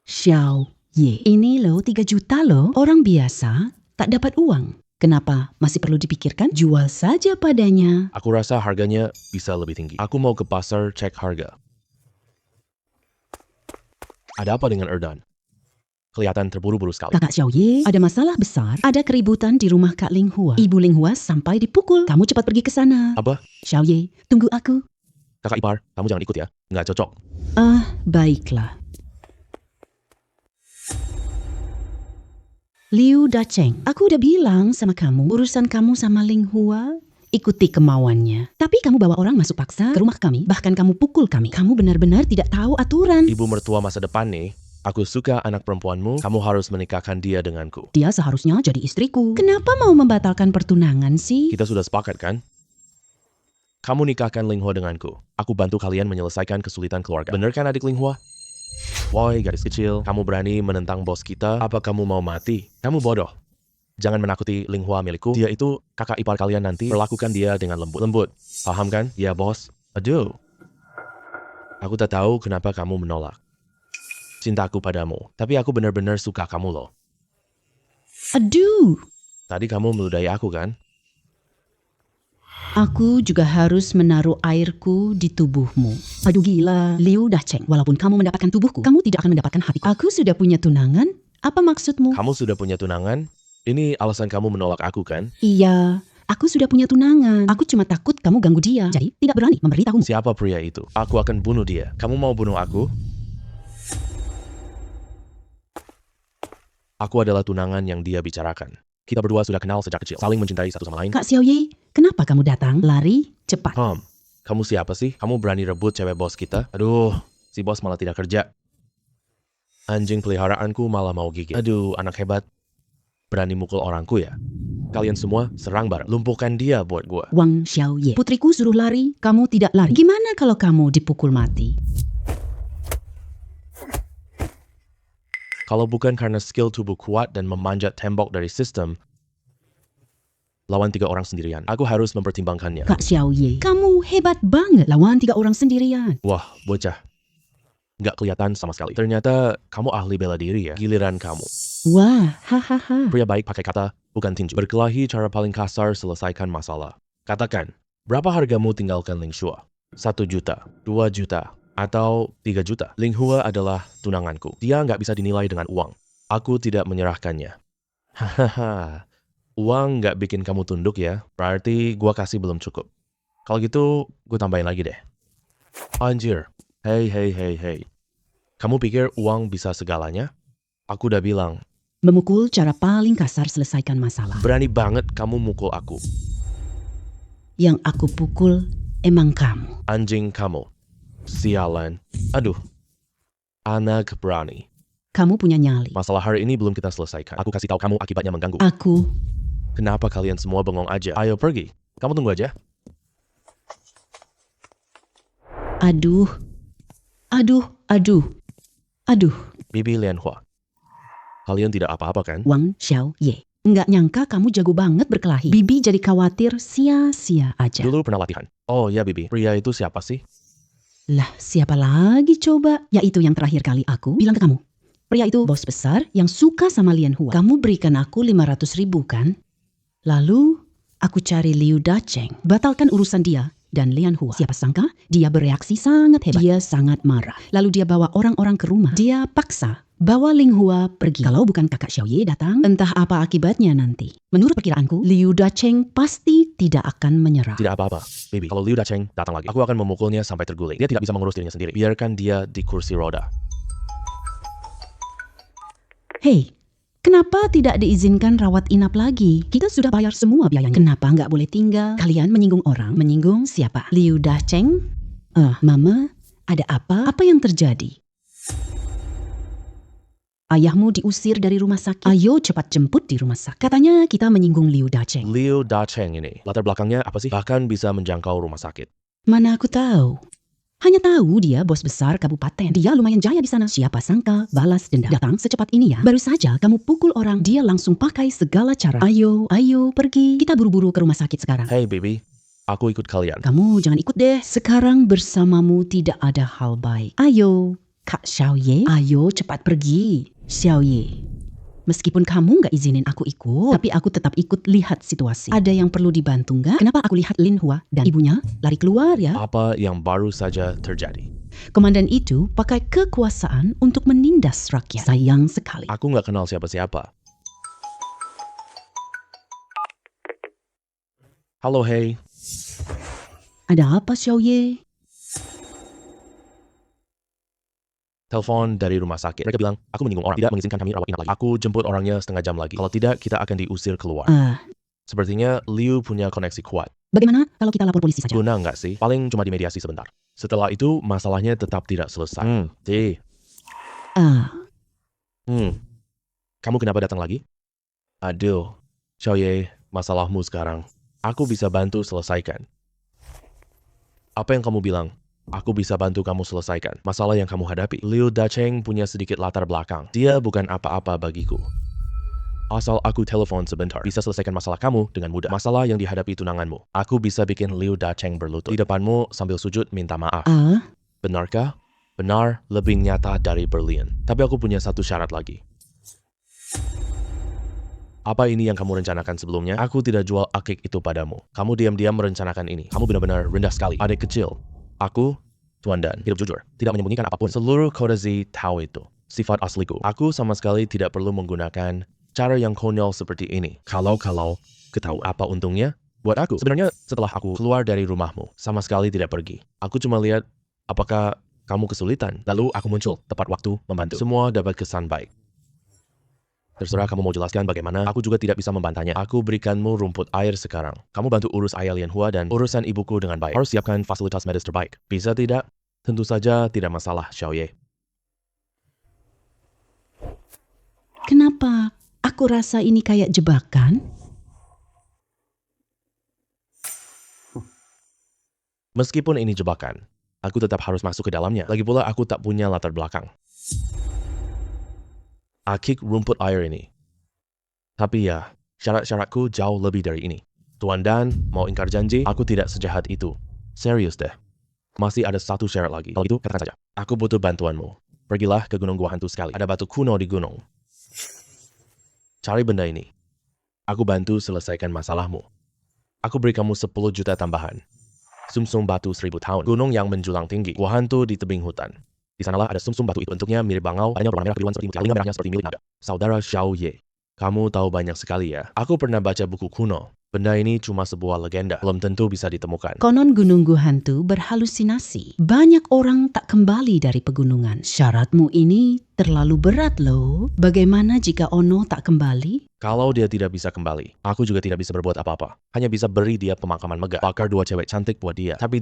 Xiao Ye, ini loh 3 juta loh. Orang biasa tak dapat uang. Kenapa masih perlu dipikirkan? Jual saja padanya. Aku rasa harganya bisa lebih tinggi. Aku mau ke pasar cek harga. Ada apa dengan Erdan? Kelihatan terburu-buru sekali. Kakak Xiao Ye, ada masalah besar. Ada keributan di rumah Kak Ling Hua. Ibu Ling Hua sampai dipukul. Kamu cepat pergi ke sana. Apa? Xiao Ye, tunggu aku. Kakak Ipar, kamu jangan ikut ya. Nggak cocok. Baiklah. Liu Dacheng, aku udah bilang sama kamu, urusan kamu sama Ling Hua, ikuti kemauannya. Tapi kamu bawa orang masuk paksa ke rumah kami, bahkan kamu pukul kami. Kamu benar-benar tidak tahu aturan. Ibu mertua masa depan nih, aku suka anak perempuanmu, kamu harus menikahkan dia denganku. Dia seharusnya jadi istriku. Kenapa mau membatalkan pertunangan sih? Kita sudah sepakat kan? Kamu nikahkan Ling Hua denganku. Aku bantu kalian menyelesaikan kesulitan keluarga. Bener kan adik Ling Hua? Woi gadis kecil, kamu berani menentang bos kita? Apa kamu mau mati? Kamu bodoh. Jangan menakuti Ling Hua milikku. Dia itu kakak ipar kalian nanti. Perlakukan dia dengan lembut. Paham kan? Ya bos. Aduh. Aku tak tahu kenapa kamu menolak cintaku padamu. Tapi aku benar-benar suka kamu loh. Aduh. Tadi kamu meludahi aku kan? Aku juga harus menaruh airku di tubuhmu. Aduh gila, Liu Dacheng. Walaupun kamu mendapatkan tubuhku, kamu tidak akan mendapatkan hatiku. Aku sudah punya tunangan. Apa maksudmu? Kamu sudah punya tunangan? Ini alasan kamu menolak aku kan? Iya, aku sudah punya tunangan. Aku cuma takut kamu ganggu dia. Jadi tidak berani memberitahumu. Siapa pria itu? Aku akan bunuh dia. Kamu mau bunuh aku? Aku adalah tunangan yang dia bicarakan. Kita berdua sudah kenal sejak kecil, saling mencintai satu sama lain. Kak Xiao Ye, kenapa kamu datang? Lari cepat. Kamu siapa sih? Kamu berani rebut cewek bos kita? Aduh, si bos malah tidak kerja. Anjing peliharaanku malah mau gigit. Aduh, anak hebat. Berani mukul orangku ya? Kalian semua serang bareng. Lumpuhkan dia buat gua. Wang Xiao Ye, putriku suruh lari, kamu tidak lari. Gimana kalau kamu dipukul mati? Kalau bukan karena skill tubuh kuat dan memanjat tembok dari sistem, lawan 3 orang sendirian, aku harus mempertimbangkannya. Kak Xiao Ye, kamu hebat banget lawan 3 orang sendirian. Wah, bocah. Nggak kelihatan sama sekali. Ternyata kamu ahli bela diri ya. Giliran kamu. Wah, hahaha. Pria baik pakai kata, bukan tinju. Berkelahi cara paling kasar selesaikan masalah. Katakan, berapa hargamu tinggalkan Ling Hua? 1 juta, 2 juta, atau 3 juta. Ling Hua adalah tunanganku. Dia nggak bisa dinilai dengan uang. Aku tidak menyerahkannya. Hahaha. Uang nggak bikin kamu tunduk ya. Berarti gua kasih belum cukup. Kalau gitu, gue tambahin lagi deh. Anjir. Hei. Kamu pikir uang bisa segalanya? Aku udah bilang. Memukul cara paling kasar selesaikan masalah. Berani banget kamu mukul aku. Yang aku pukul emang kamu. Anjing kamu. Sialan. Aduh. Anak berani. Kamu punya nyali. Masalah hari ini belum kita selesaikan. Aku kasih tahu kamu akibatnya mengganggu. Aku. Kenapa kalian semua bengong aja? Ayo pergi. Kamu tunggu aja. Aduh. Bibi Lianhua. Kalian tidak apa-apa kan? Wang Xiao Ye. Nggak nyangka kamu jago banget berkelahi. Bibi jadi khawatir sia-sia aja. Dulu pernah latihan. Oh ya Bibi, pria itu siapa sih? Lah, siapa lagi coba? Yaitu yang terakhir kali aku bilang ke kamu. Pria itu bos besar yang suka sama Lian Hua. Kamu berikan aku 500.000 kan? Lalu, aku cari Liu Dacheng. Batalkan urusan dia. dan Lian Hua. Siapa sangka dia bereaksi sangat hebat. Dia sangat marah. Lalu dia bawa orang-orang ke rumah. Dia paksa bawa Ling Hua pergi. Kalau bukan kakak Xiaoye datang, entah apa akibatnya nanti. Menurut perkiraanku, Liu Dacheng pasti tidak akan menyerah. Tidak apa-apa, baby. Kalau Liu Dacheng datang lagi, aku akan memukulnya sampai terguling. Dia tidak bisa mengurus dirinya sendiri. Biarkan dia di kursi roda. Hei, kenapa tidak diizinkan rawat inap lagi? Kita sudah bayar semua biayanya. Kenapa nggak boleh tinggal? Kalian menyinggung orang. Menyinggung siapa? Liu Dacheng? Mama, ada apa? Apa yang terjadi? Ayahmu diusir dari rumah sakit. Ayo cepat jemput di rumah sakit. Katanya kita menyinggung Liu Dacheng. Liu Dacheng ini, latar belakangnya apa sih? Bahkan bisa menjangkau rumah sakit. Mana aku tahu. Hanya tahu dia bos besar kabupaten. Dia lumayan jaya di sana. Siapa sangka balas dendam. Datang secepat ini ya. Baru saja kamu pukul orang, dia langsung pakai segala cara. Ayo pergi. Kita buru-buru ke rumah sakit sekarang. Hey baby, aku ikut kalian. Kamu jangan ikut deh. Sekarang bersamamu tidak ada hal baik. Ayo, Kak Xiaoye. Ayo cepat pergi. Xiaoye. Meskipun kamu nggak izinin aku ikut, tapi aku tetap ikut lihat situasi. Ada yang perlu dibantu nggak? Kenapa aku lihat Lin Hua dan ibunya lari keluar ya? Apa yang baru saja terjadi? Komandan itu pakai kekuasaan untuk menindas rakyat. Sayang sekali. Aku nggak kenal siapa-siapa. Halo, hey. Ada apa, Xiaoye? Telepon dari rumah sakit. Mereka bilang, aku menyinggung orang. Tidak mengizinkan kami rawat inap lagi. Aku jemput orangnya setengah jam lagi. Kalau tidak, kita akan diusir keluar. Sepertinya Liu punya koneksi kuat. Bagaimana kalau kita lapor polisi saja? Guna nggak sih? Paling cuma dimediasi sebentar. Setelah itu, masalahnya tetap tidak selesai. Kamu kenapa datang lagi? Aduh, Xiaoye, masalahmu sekarang. Aku bisa bantu selesaikan. Apa yang kamu bilang? Aku bisa bantu kamu selesaikan masalah yang kamu hadapi. Liu Dacheng punya sedikit latar belakang. Dia bukan apa-apa bagiku. Asal aku telepon sebentar, bisa selesaikan masalah kamu dengan mudah. Masalah yang dihadapi tunanganmu. Aku bisa bikin Liu Dacheng berlutut di depanmu sambil sujud minta maaf. Benarkah? Benar, lebih nyata dari Berlian. Tapi aku punya satu syarat lagi. Apa ini yang kamu rencanakan sebelumnya? Aku tidak jual akik itu padamu. Kamu diam-diam merencanakan ini. Kamu benar-benar rendah sekali. Adik kecil. Aku, Tuan Dan, hidup jujur, tidak menyembunyikan apapun. Seluruh Kota Z tahu itu, sifat asliku. Aku sama sekali tidak perlu menggunakan cara yang konyol seperti ini. Kalau ketahui apa untungnya buat aku. Sebenarnya setelah aku keluar dari rumahmu, sama sekali tidak pergi. Aku cuma lihat apakah kamu kesulitan. Lalu aku muncul tepat waktu membantu. Semua dapat kesan baik. Terserah kamu mau jelaskan bagaimana, aku juga tidak bisa membantahnya. Aku berikanmu rumput air sekarang. Kamu bantu urus ayah Lian Hua dan urusan ibuku dengan baik. Harus siapkan fasilitas medis terbaik. Bisa tidak? Tentu saja tidak masalah, Xiaoye. Kenapa? Aku rasa ini kayak jebakan. Meskipun ini jebakan, aku tetap harus masuk ke dalamnya. Lagi pula aku tak punya latar belakang. Akik rumput air ini. Tapi ya, syarat-syaratku jauh lebih dari ini. Tuan Dan, mau ingkar janji, aku tidak sejahat itu. Serius deh. Masih ada satu syarat lagi. Kalau itu, katakan saja. Aku butuh bantuanmu. Pergilah ke Gunung Gua Hantu sekali. Ada batu kuno di gunung. Cari benda ini. Aku bantu selesaikan masalahmu. Aku beri kamu 10 juta tambahan. Sumsum batu 1000 tahun. Gunung yang menjulang tinggi. Gua Hantu di tebing hutan. Di sanalah ada sumsum batu itu. Bentuknya mirip bangau, adanya berwarna merah kebiruan seperti mutiara, telinga merahnya seperti milik naga. Saudara Xiaoye, kamu tahu banyak sekali ya. Aku pernah baca buku kuno. Benda ini cuma sebuah legenda, belum tentu bisa ditemukan. Konon Gunung Gua Hantu berhalusinasi. Banyak orang tak kembali dari pegunungan. Syaratmu ini terlalu berat loh. Bagaimana jika Ono tak kembali? Kalau dia tidak bisa kembali, aku juga tidak bisa berbuat apa-apa. Hanya bisa beri dia pemakaman megah. Bakar 2 cewek cantik buat dia. Tapi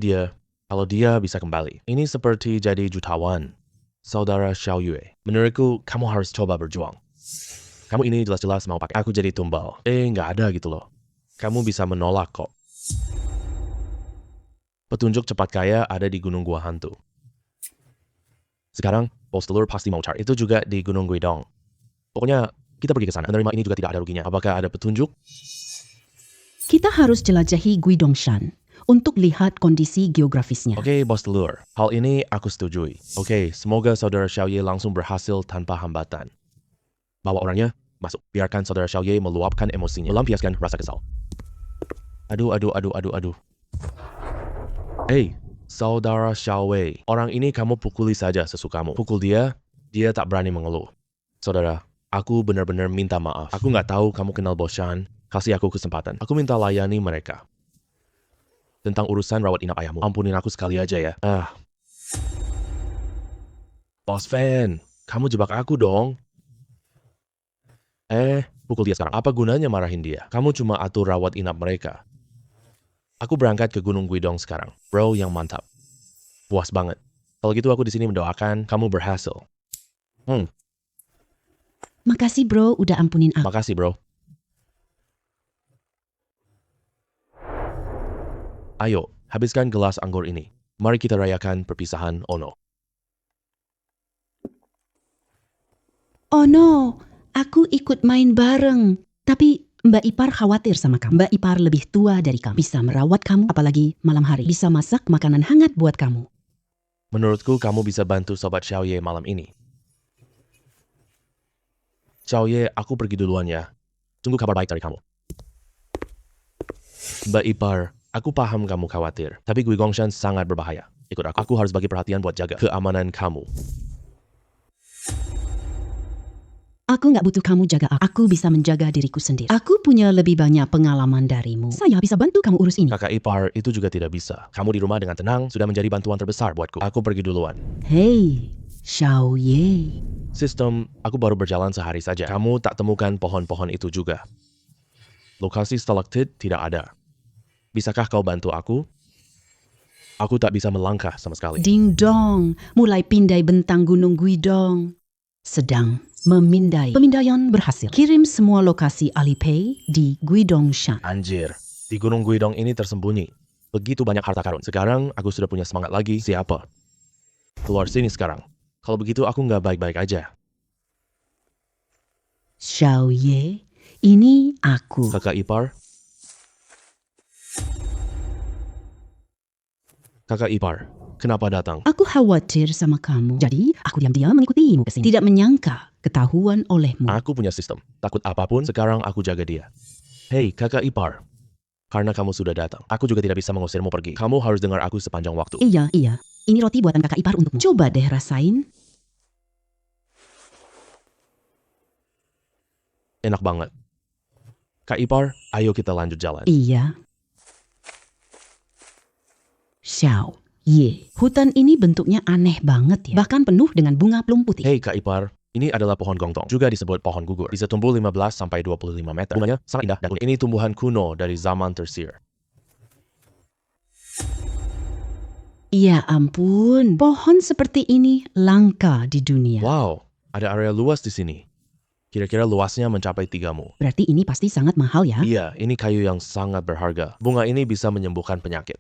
kalau dia bisa kembali, ini seperti jadi jutawan. Saudara Xiaoye, menurutku kamu harus coba berjuang. Kamu ini jelas-jelas mau pakai aku jadi tumbal. Nggak ada gitu loh. Kamu bisa menolak kok. Petunjuk cepat kaya ada di Gunung Gua Hantu. Sekarang, bos telur pasti mau cari. Itu juga di Gunung Guidong. Pokoknya, kita pergi ke sana. Menerima ini juga tidak ada ruginya. Apakah ada petunjuk? Kita harus jelajahi Guidongshan untuk lihat kondisi geografisnya. Oke, bos telur. Hal ini aku setujui. Oke, semoga saudara Xiaoye langsung berhasil tanpa hambatan. Bawa orangnya, masuk. Biarkan saudara Xiaoye meluapkan emosinya. Melampiaskan rasa kesal. Aduh. Hey, saudara Xiao Wei. Orang ini kamu pukuli saja sesukamu. Pukul dia tak berani mengeluh. Saudara, aku benar-benar minta maaf. Aku nggak tahu kamu kenal Bos Shan. Kasih aku kesempatan. Aku minta layani mereka. Tentang urusan rawat inap ayahmu. Ampunin aku sekali aja ya. Bos Fan, kamu jebak aku dong. Pukul dia sekarang. Apa gunanya marahin dia? Kamu cuma atur rawat inap mereka. Aku berangkat ke Gunung Guidong sekarang. Bro yang mantap. Puas banget. Kalau gitu aku di sini mendoakan kamu berhasil. Makasih bro, udah ampunin aku. Makasih bro. Ayo, habiskan gelas anggur ini. Mari kita rayakan perpisahan Ono. Oh no, aku ikut main bareng. Tapi Mbak Ipar khawatir sama kamu. Mbak Ipar lebih tua dari kamu. Bisa merawat kamu, apalagi malam hari. Bisa masak makanan hangat buat kamu. Menurutku kamu bisa bantu Sobat Xiaoye malam ini. Xiaoye, aku pergi duluan ya. Tunggu kabar baik dari kamu. Mbak Ipar, aku paham kamu khawatir. Tapi Gui Gongshan sangat berbahaya. Ikut aku. Aku harus bagi perhatian buat jaga keamanan kamu. Aku nggak butuh kamu jaga aku. Aku bisa menjaga diriku sendiri. Aku punya lebih banyak pengalaman darimu. Saya bisa bantu kamu urus ini. Kakak ipar itu juga tidak bisa. Kamu di rumah dengan tenang sudah menjadi bantuan terbesar buatku. Aku pergi duluan. Hei, Xiaoye. Sistem, aku baru berjalan sehari saja. Kamu tak temukan pohon-pohon itu juga. Lokasi stalaktit tidak ada. Bisakah kau bantu aku? Aku tak bisa melangkah sama sekali. Ding dong, mulai pindai bentang Gunung Guidong. Sedang memindai. Pemindaian berhasil. Kirim semua lokasi Alipay di Guidongshan. Anjir, di Gunung Guidong ini tersembunyi. Begitu banyak harta karun. Sekarang aku sudah punya semangat lagi. Siapa? Keluar sini sekarang. Kalau begitu aku nggak baik-baik aja. Xiaoye, ini aku. Kakak ipar? Kakak ipar, kenapa datang? Aku khawatir sama kamu. Jadi, aku diam-diam mengikutimu ke sini. Tidak menyangka ketahuan olehmu. Aku punya sistem. Takut apapun, sekarang aku jaga dia. Hei, kakak ipar. Karena kamu sudah datang, aku juga tidak bisa mengusirmu pergi. Kamu harus dengar aku sepanjang waktu. Iya. Ini roti buatan kakak ipar untukmu. Coba deh rasain. Enak banget. Kak ipar, ayo kita lanjut jalan. Iya. Xiaoye, hutan ini bentuknya aneh banget ya. Bahkan penuh dengan bunga plum putih. Hei Kak ipar, ini adalah pohon gongtong, juga disebut pohon gugur. Bisa tumbuh 15-25 meter. Bunganya sangat indah dan unik. Ini tumbuhan kuno dari zaman Tersier. Ya ampun, pohon seperti ini langka di dunia. Wow, ada area luas di sini. Kira-kira luasnya mencapai 3 mu. Berarti ini pasti sangat mahal ya? Iya, ini kayu yang sangat berharga. Bunga ini bisa menyembuhkan penyakit.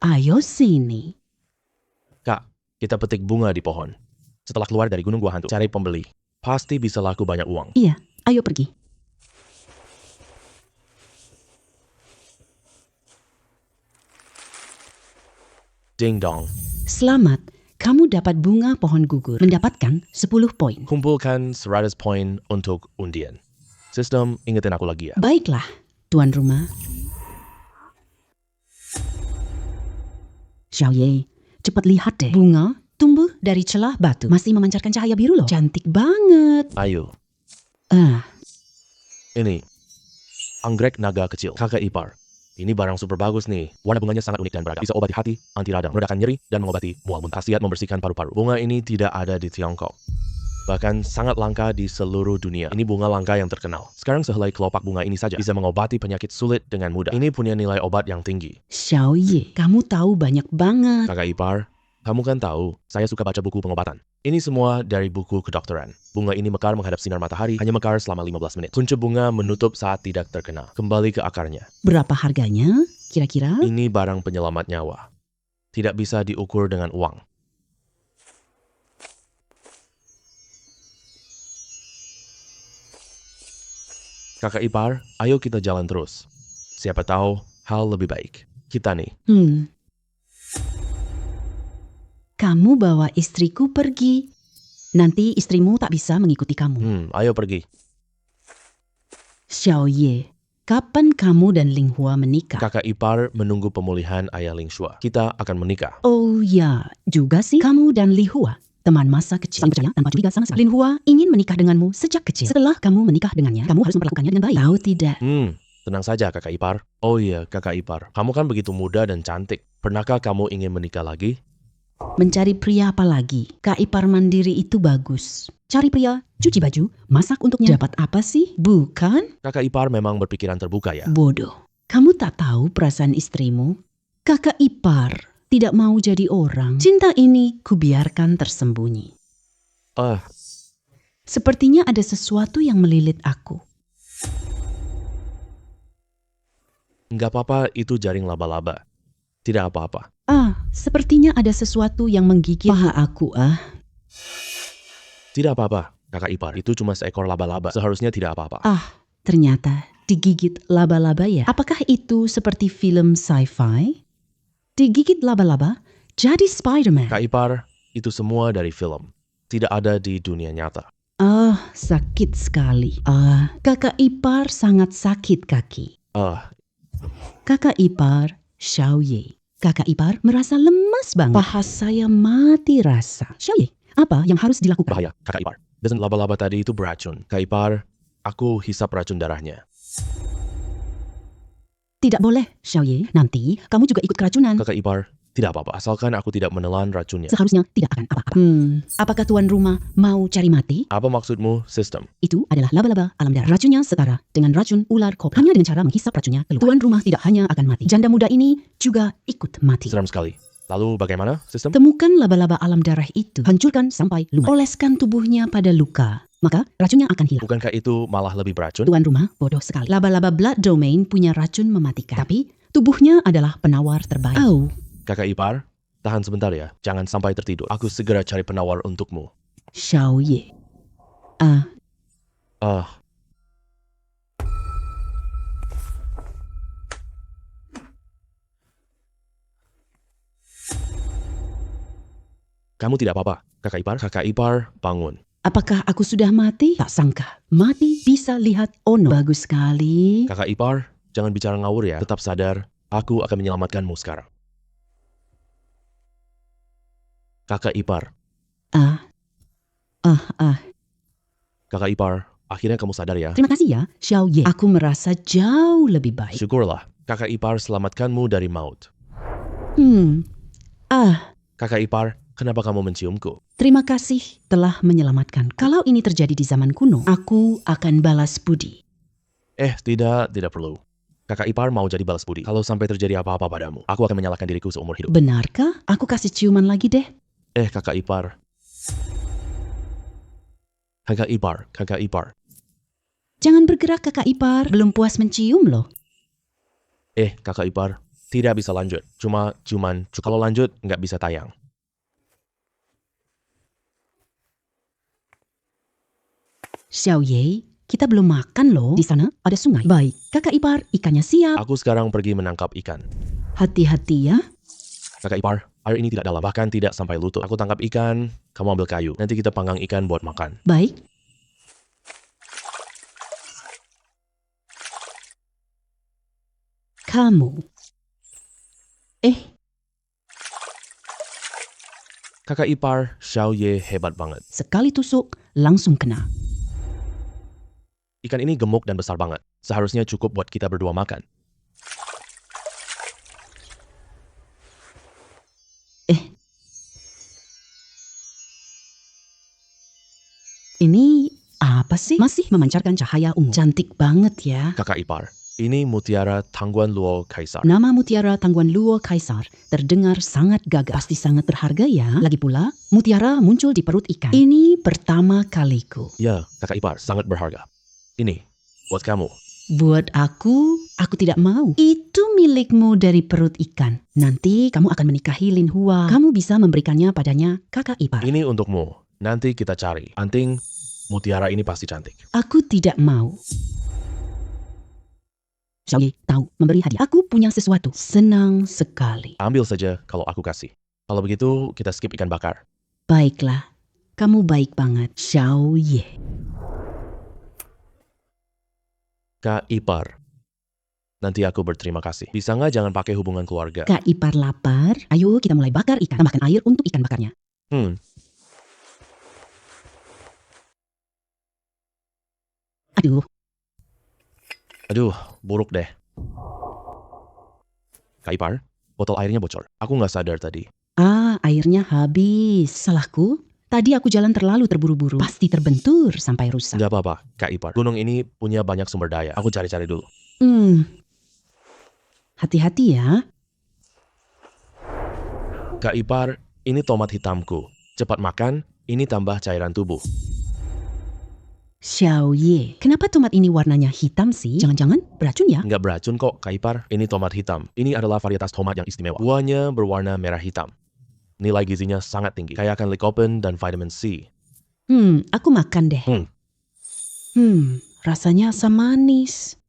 Ayo sini. Kak, kita petik bunga di pohon. Setelah keluar dari Gunung Gua Hantu, cari pembeli. Pasti bisa laku banyak uang. Iya, ayo pergi. Ding dong. Selamat, kamu dapat bunga pohon gugur. Mendapatkan 10 poin. Kumpulkan 100 poin untuk undian. Sistem, ingetin aku lagi ya. Baiklah, tuan rumah. Xiaoye, cepat lihat deh. Bunga tumbuh dari celah batu. Masih memancarkan cahaya biru loh. Cantik banget. Ayo, Ah, ini. Anggrek naga kecil, kakak ipar. Ini barang super bagus nih. Warna bunganya sangat unik dan beragam. Bisa obati hati, anti radang, meredakan nyeri, dan mengobati mual muntah. Khasiat membersihkan paru-paru. Bunga ini tidak ada di Tiongkok. Bahkan sangat langka di seluruh dunia. Ini bunga langka yang terkenal. Sekarang sehelai kelopak bunga ini saja bisa mengobati penyakit sulit dengan mudah. Ini punya nilai obat yang tinggi. Xiaoye, kamu tahu banyak banget. Kakak ipar, kamu kan tahu, saya suka baca buku pengobatan. Ini semua dari buku kedokteran. Bunga ini mekar menghadap sinar matahari, hanya mekar selama 15 menit. Kuncup bunga menutup saat tidak terkena. Kembali ke akarnya. Berapa harganya? Kira-kira? Ini barang penyelamat nyawa. Tidak bisa diukur dengan uang. Kakak ipar, ayo kita jalan terus. Siapa tahu hal lebih baik. Kita nih. Kamu bawa istriku pergi. Nanti istrimu tak bisa mengikuti kamu. Ayo pergi. Xiaoye, kapan kamu dan Ling Hua menikah? Kakak ipar menunggu pemulihan ayah Ling Shua. Kita akan menikah. Oh ya, juga sih. Kamu dan Li Hua, teman masa kecil. Saling percaya tanpa curiga sama sekali. Lin Hua ingin menikah denganmu sejak kecil. Setelah kamu menikah dengannya, kamu harus memperlakukannya dengan baik. Tahu tidak? Tenang saja kakak ipar. Oh iya, kakak ipar. Kamu kan begitu muda dan cantik. Pernahkah kamu ingin menikah lagi? Mencari pria apa lagi? Kak ipar mandiri itu bagus. Cari pria, cuci baju, masak untuknya. Dapat apa sih? Bukan? Kakak ipar memang berpikiran terbuka ya? Bodoh. Kamu tak tahu perasaan istrimu? Kakak ipar tidak mau jadi orang. Cinta ini kubiarkan tersembunyi. Sepertinya ada sesuatu yang melilit aku. Nggak apa-apa, itu jaring laba-laba. Tidak apa-apa. Sepertinya ada sesuatu yang menggigit paha aku. Tidak apa-apa, kakak ipar. Itu cuma seekor laba-laba. Seharusnya tidak apa-apa. Ternyata digigit laba-laba ya. Apakah itu seperti film sci-fi? Digigit laba-laba jadi Spider-Man. Kak ipar, itu semua dari film. Tidak ada di dunia nyata. Sakit sekali. Kakak ipar sangat sakit kaki. Kakak ipar, Xiao Ye. Kakak ipar merasa lemas banget. Paha saya mati rasa. Xiao Ye, apa yang harus dilakukan? Bahaya, kakak ipar. Dan laba-laba tadi itu beracun. Kak ipar, aku hisap racun darahnya. Tidak boleh, Xiao Ye. Nanti kamu juga ikut keracunan. Kakak ipar, tidak apa-apa. Asalkan aku tidak menelan racunnya. Seharusnya tidak akan apa-apa. Apakah tuan rumah mau cari mati? Apa maksudmu, sistem? Itu adalah laba-laba alam darah. Racunnya setara dengan racun ular kobra. Hanya dengan cara menghisap racunnya keluar. Tuan rumah tidak hanya akan mati. Janda muda ini juga ikut mati. Seram sekali. Lalu bagaimana, sistem? Temukan laba-laba alam darah itu. Hancurkan sampai lumer. Oleskan tubuhnya pada luka. Maka racunnya akan hilang. Bukankah itu malah lebih beracun? Tuan rumah bodoh sekali. Laba-laba blood domain punya racun mematikan. Tapi tubuhnya adalah penawar terbaik. Kakak ipar, tahan sebentar ya. Jangan sampai tertidur. Aku segera cari penawar untukmu. Xiao Ye. Kamu tidak apa-apa, kakak ipar? Kakak ipar, bangun. Apakah aku sudah mati? Tak sangka. Mati bisa lihat Ono. Bagus sekali. Kakak ipar, jangan bicara ngawur ya. Tetap sadar, aku akan menyelamatkanmu sekarang. Kakak ipar. Kakak ipar, akhirnya kamu sadar ya. Terima kasih ya, Xiao Ye. Aku merasa jauh lebih baik. Syukurlah, kakak ipar selamatkanmu dari maut. Kakak ipar, kenapa kamu menciumku? Terima kasih telah menyelamatkan. Kalau ini terjadi di zaman kuno, aku akan balas budi. Tidak perlu. Kakak ipar mau jadi balas budi. Kalau sampai terjadi apa-apa padamu, aku akan menyalahkan diriku seumur hidup. Benarkah? Aku kasih ciuman lagi deh. Kakak ipar. Kakak ipar. Jangan bergerak kakak ipar. Belum puas mencium loh. Kakak ipar, tidak bisa lanjut. Cuma ciuman. Kalau lanjut, nggak bisa tayang. Xiao Ye, kita belum makan loh. Di sana ada sungai. Baik, kakak ipar, ikannya siap. Aku sekarang pergi menangkap ikan. Hati-hati ya. Kakak ipar, air ini tidak dalam, bahkan tidak sampai lutut. Aku tangkap ikan, kamu ambil kayu. Nanti kita panggang ikan buat makan. Baik. Kamu. Kakak ipar, Xiao Ye hebat banget. Sekali tusuk, langsung kena. Ikan ini gemuk dan besar banget. Seharusnya cukup buat kita berdua makan. Ini apa sih? Masih memancarkan cahaya ungu. Cantik banget ya. Kakak ipar, ini mutiara Tangguan Luo Kaisar. Nama mutiara Tangguan Luo Kaisar terdengar sangat gagah. Pasti sangat berharga ya. Lagi pula, mutiara muncul di perut ikan. Ini pertama kaliku. Ya, kakak ipar, sangat berharga. Ini, buat kamu. Buat aku tidak mau. Itu milikmu dari perut ikan. Nanti kamu akan menikahi Lin Hua. Kamu bisa memberikannya padanya kakak ipar. Ini untukmu. Nanti kita cari. Anting, mutiara ini pasti cantik. Aku tidak mau. Xiao Ye tahu memberi hadiah. Aku punya sesuatu. Senang sekali. Ambil saja kalau aku kasih. Kalau begitu, kita skip ikan bakar. Baiklah. Kamu baik banget, Xiao Ye. Kak ipar, Nanti aku berterima kasih. Bisa nggak jangan pakai hubungan keluarga? Kak ipar lapar. Ayo kita mulai bakar ikan. Tambahkan air untuk ikan bakarnya. Aduh, buruk deh. Kak Ipar, botol airnya bocor. Aku nggak sadar tadi. Airnya habis. Salahku? Tadi aku jalan terlalu terburu-buru. Pasti terbentur sampai rusak. Nggak apa-apa, Kak Ipar. Gunung ini punya banyak sumber daya. Aku cari-cari dulu. Hati-hati ya. Kak Ipar, ini tomat hitamku. Cepat makan, ini tambah cairan tubuh. Xiaoye, kenapa tomat ini warnanya hitam sih? Jangan-jangan beracun ya? Nggak beracun kok, Kak Ipar. Ini tomat hitam. Ini adalah varietas tomat yang istimewa. Buahnya berwarna merah hitam. Nilai gizinya sangat tinggi. Kaya akan lycopene dan vitamin C. Aku makan deh. Rasanya asam manis.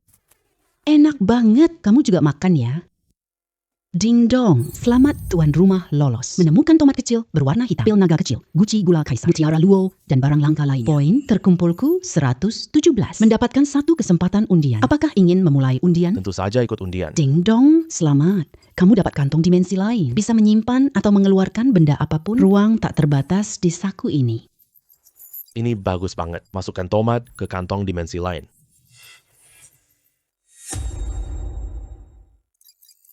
Enak banget. Kamu juga makan ya? Ding dong, selamat tuan rumah lolos. Menemukan tomat kecil berwarna hitam, pil naga kecil, guci gula kaisar, mutiara luo, dan barang langka lainnya. Poin terkumpulku 117. Mendapatkan satu kesempatan undian. Apakah ingin memulai undian? Tentu saja ikut undian. Ding dong, selamat. Kamu dapat kantong dimensi lain. Bisa menyimpan atau mengeluarkan benda apapun. Ruang tak terbatas di saku ini. Ini bagus banget. Masukkan tomat ke kantong dimensi lain.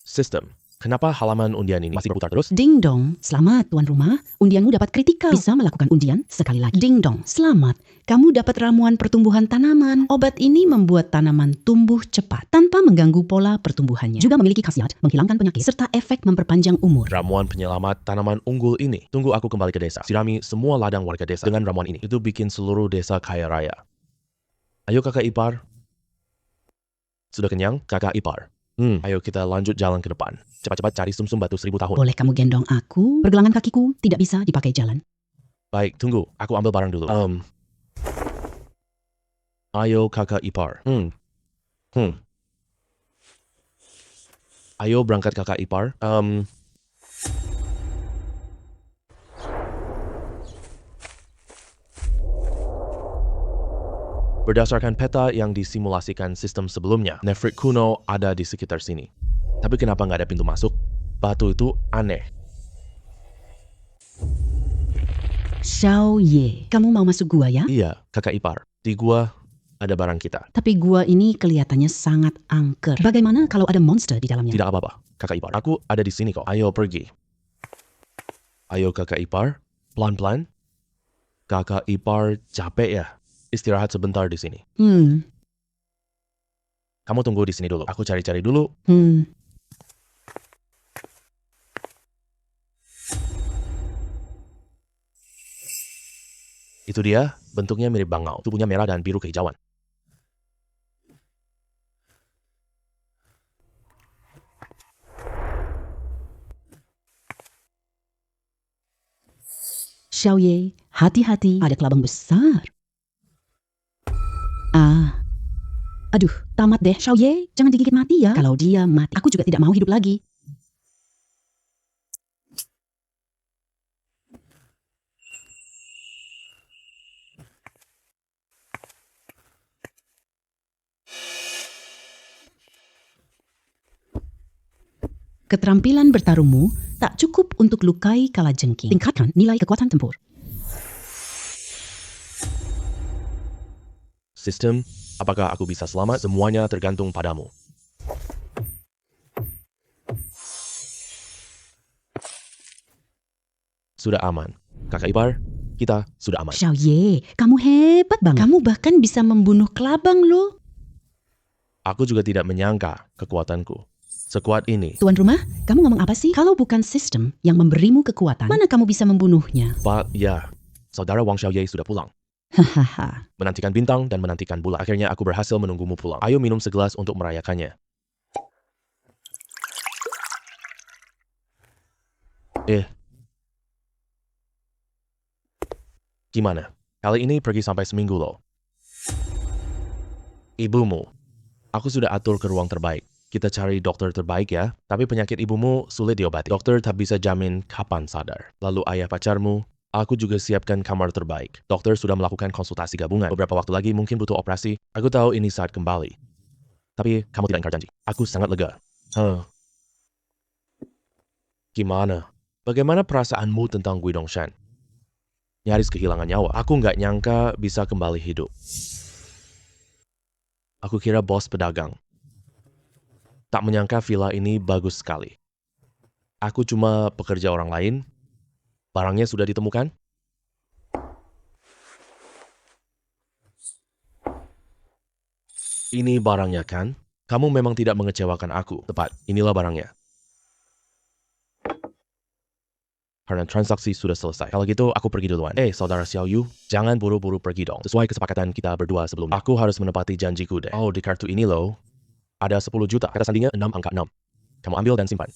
Sistem. Kenapa halaman undian ini masih berputar terus? Ding dong, selamat tuan rumah. Undianmu dapat kritikal. Bisa melakukan undian sekali lagi. Ding dong, selamat. Kamu dapat ramuan pertumbuhan tanaman. Obat ini membuat tanaman tumbuh cepat tanpa mengganggu pola pertumbuhannya. Juga memiliki khasiat menghilangkan penyakit serta efek memperpanjang umur. Ramuan penyelamat tanaman unggul ini. Tunggu aku kembali ke desa. Sirami semua ladang warga desa dengan ramuan ini. Itu bikin seluruh desa kaya raya. Ayo kakak ipar. Sudah kenyang, kakak ipar? Ayo kita lanjut jalan ke depan. Cepat-cepat cari sumsum batu 1000 tahun. Boleh kamu gendong aku? Pergelangan kakiku tidak bisa dipakai jalan. Baik, tunggu. Aku ambil barang dulu. Ayo kakak ipar. Ayo berangkat kakak ipar. Berdasarkan peta yang disimulasikan sistem sebelumnya, Nefrit kuno ada di sekitar sini. Tapi kenapa nggak ada pintu masuk? Batu itu aneh. Xiaoye, kamu mau masuk gua ya? Iya, kakak ipar. Di gua ada barang kita. Tapi gua ini kelihatannya sangat angker. Bagaimana kalau ada monster di dalamnya? Tidak apa-apa, kakak ipar. Aku ada di sini kok. Ayo pergi. Ayo kakak ipar, pelan-pelan. Kakak ipar capek ya? Istirahat sebentar di sini. Kamu tunggu di sini dulu. Aku cari-cari dulu. Itu dia, bentuknya mirip bangau. Tubuhnya merah dan biru kehijauan. Xiaoye, hati-hati, ada kelabang besar. Aduh, tamat deh. Xiaoye, jangan digigit mati ya. Kalau dia mati, aku juga tidak mau hidup lagi. Keterampilan bertarungmu tak cukup untuk lukai kalajengking. Tingkatkan nilai kekuatan tempur. Sistem, apakah aku bisa selamat? Semuanya tergantung padamu. Sudah aman. Kakak ipar, kita sudah aman. Xiaoye, kamu hebat banget. Kamu bahkan bisa membunuh kelabang loh. Aku juga tidak menyangka kekuatanku sekuat ini. Tuan rumah, kamu ngomong apa sih? Kalau bukan sistem yang memberimu kekuatan, mana kamu bisa membunuhnya? Pak, ya, saudara Wang Xiaoye sudah pulang. Hahaha. Menantikan bintang dan menantikan bulan. Akhirnya aku berhasil menunggumu pulang. Ayo minum segelas untuk merayakannya. Gimana? Kali ini pergi sampai seminggu loh. Ibumu. Aku sudah atur ke ruang terbaik. Kita cari dokter terbaik ya. Tapi penyakit ibumu sulit diobati. Dokter tak bisa jamin kapan sadar. Lalu ayah pacarmu. Aku juga siapkan kamar terbaik. Dokter sudah melakukan konsultasi gabungan. Beberapa waktu lagi mungkin butuh operasi. Aku tahu ini saat kembali. Tapi kamu tidak ingkar janji. Aku sangat lega. Gimana? Bagaimana perasaanmu tentang Gui Dongshan? Nyaris kehilangan nyawa. Aku nggak nyangka bisa kembali hidup. Aku kira bos pedagang. Tak menyangka villa ini bagus sekali. Aku cuma pekerja orang lain. Barangnya sudah ditemukan? Ini barangnya kan? Kamu memang tidak mengecewakan aku. Tepat, inilah barangnya. Karena transaksi sudah selesai. Kalau gitu, aku pergi duluan. Saudara Xiao Yu, jangan buru-buru pergi dong. Sesuai kesepakatan kita berdua sebelumnya. Aku harus menepati janjiku deh. Oh, di kartu ini loh. Ada 10 juta. Kata sandinya 6 angka 6. Kamu ambil dan simpan.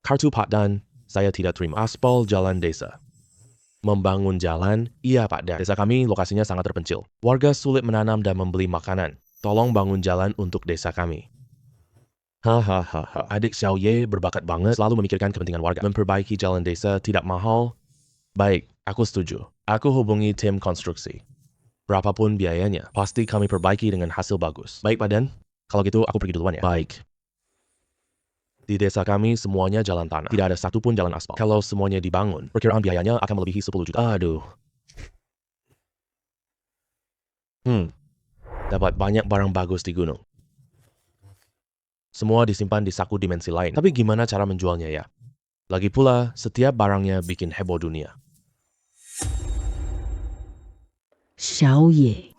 Kartu Pak Dan, saya tidak terima. Aspal jalan desa. Membangun jalan, iya Pak Dan. Desa kami lokasinya sangat terpencil. Warga sulit menanam dan membeli makanan. Tolong bangun jalan untuk desa kami. Hahaha, adik Xiao Ye berbakat banget, selalu memikirkan kepentingan warga. Memperbaiki jalan desa tidak mahal. Baik, aku setuju. Aku hubungi tim konstruksi. Berapapun biayanya, pasti kami perbaiki dengan hasil bagus. Baik, Pak Dan. Kalau gitu, aku pergi duluan ya. Baik. Di desa kami semuanya jalan tanah. Tidak ada satupun jalan aspal. Kalau semuanya dibangun, perkiraan biayanya akan melebihi 10 juta. Aduh. Dapat banyak barang bagus di gunung. Semua disimpan di saku dimensi lain. Tapi gimana cara menjualnya ya? Lagi pula, setiap barangnya bikin heboh dunia. Xiao Ye.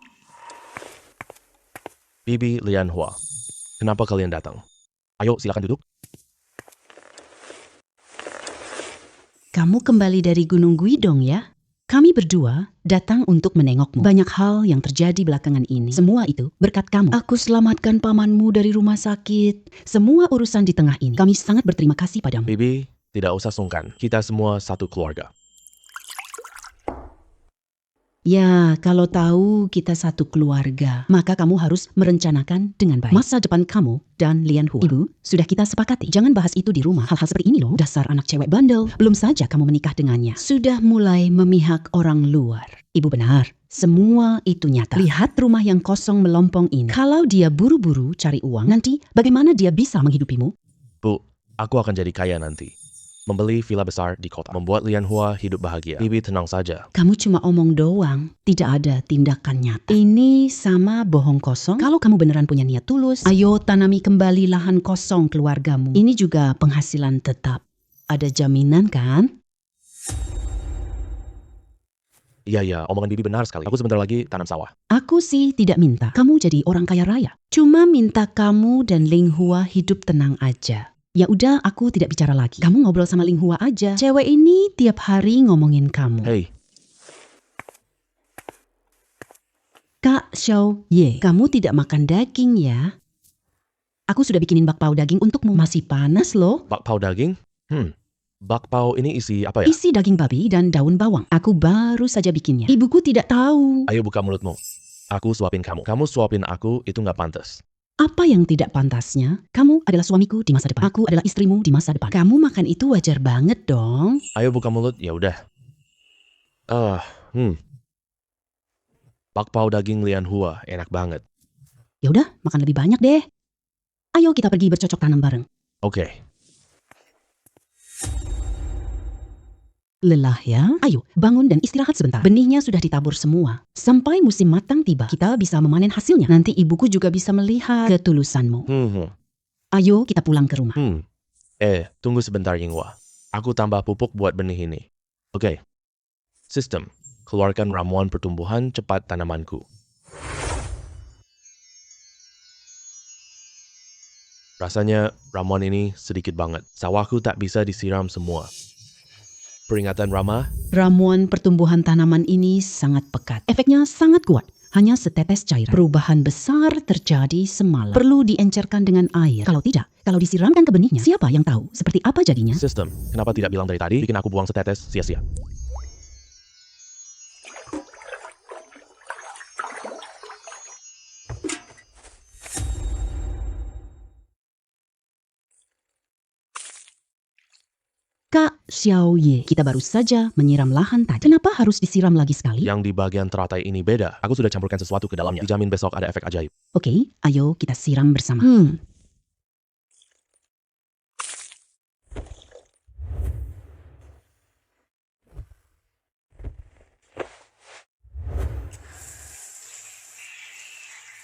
Bibi Lianhua, kenapa kalian datang? Ayo, silakan duduk. Kamu kembali dari Gunung Guidong ya? Kami berdua datang untuk menengokmu. Banyak hal yang terjadi belakangan ini. Semua itu berkat kamu. Aku selamatkan pamanmu dari rumah sakit. Semua urusan di tengah ini. Kami sangat berterima kasih padamu. Bibi, tidak usah sungkan. Kita semua satu keluarga. Ya, kalau tahu kita satu keluarga, maka kamu harus merencanakan dengan baik masa depan kamu dan Lian Hua. Ibu, sudah kita sepakati. Jangan bahas itu di rumah. Hal-hal seperti ini loh. Dasar anak cewek bandel. Belum saja kamu menikah dengannya. Sudah mulai memihak orang luar. Ibu benar. Semua itu nyata. Lihat rumah yang kosong melompong ini. Kalau dia buru-buru cari uang, nanti bagaimana dia bisa menghidupimu? Bu, aku akan jadi kaya nanti. Membeli villa besar di kota. Membuat Lian Hua hidup bahagia. Bibi tenang saja. Kamu cuma omong doang, tidak ada tindakan nyata. Ini sama bohong kosong. Kalau kamu beneran punya niat tulus, ayo tanami kembali lahan kosong keluargamu. Ini juga penghasilan tetap. Ada jaminan kan? Iya, omongan Bibi benar sekali. Aku sebentar lagi tanam sawah. Aku sih tidak minta kamu jadi orang kaya raya. Cuma minta kamu dan Ling Hua hidup tenang aja. Ya udah, aku tidak bicara lagi. Kamu ngobrol sama Ling Hua aja. Cewek ini tiap hari ngomongin kamu. Hei, Kak Xiao Ye, kamu tidak makan daging ya? Aku sudah bikinin bakpao daging untukmu. Masih panas loh. bakpao daging? Bakpao ini isi apa ya? Isi daging babi dan daun bawang. Aku baru saja bikinnya. Ibuku tidak tahu. Ayo buka mulutmu. Aku suapin kamu. Kamu suapin aku, itu nggak pantas. Apa yang tidak pantasnya? Kamu adalah suamiku di masa depan. Aku adalah istrimu di masa depan. Kamu makan itu wajar banget dong. Ayo buka mulut, ya udah. Bakpao daging Lian Hua, enak banget. Ya udah, makan lebih banyak deh. Ayo kita pergi bercocok tanam bareng. Oke. Lelah ya? Ayo, bangun dan istirahat sebentar. Benihnya sudah ditabur semua. Sampai musim matang tiba, kita bisa memanen hasilnya. Nanti ibuku juga bisa melihat ketulusanmu. Ayo kita pulang ke rumah. Tunggu sebentar Yinghua. Aku tambah pupuk buat benih ini. Oke. Sistem. Keluarkan ramuan pertumbuhan cepat tanamanku. Rasanya ramuan ini sedikit banget. Sawahku tak bisa disiram semua. Peringatan Rama, Ramuan pertumbuhan tanaman ini sangat pekat. Efeknya sangat kuat. Hanya setetes cairan. Perubahan besar terjadi semalam. Perlu diencerkan dengan air. Kalau tidak, kalau disiramkan ke benihnya, siapa yang tahu seperti apa jadinya? sistem. Kenapa tidak bilang dari tadi? Bikin aku buang setetes sia-sia. Kak Xiao Ye, kita baru saja menyiram lahan tadi. Kenapa harus disiram lagi sekali? Yang di bagian teratai ini beda. Aku sudah campurkan sesuatu ke dalamnya. Dijamin besok ada efek ajaib. Oke, ayo kita siram bersama.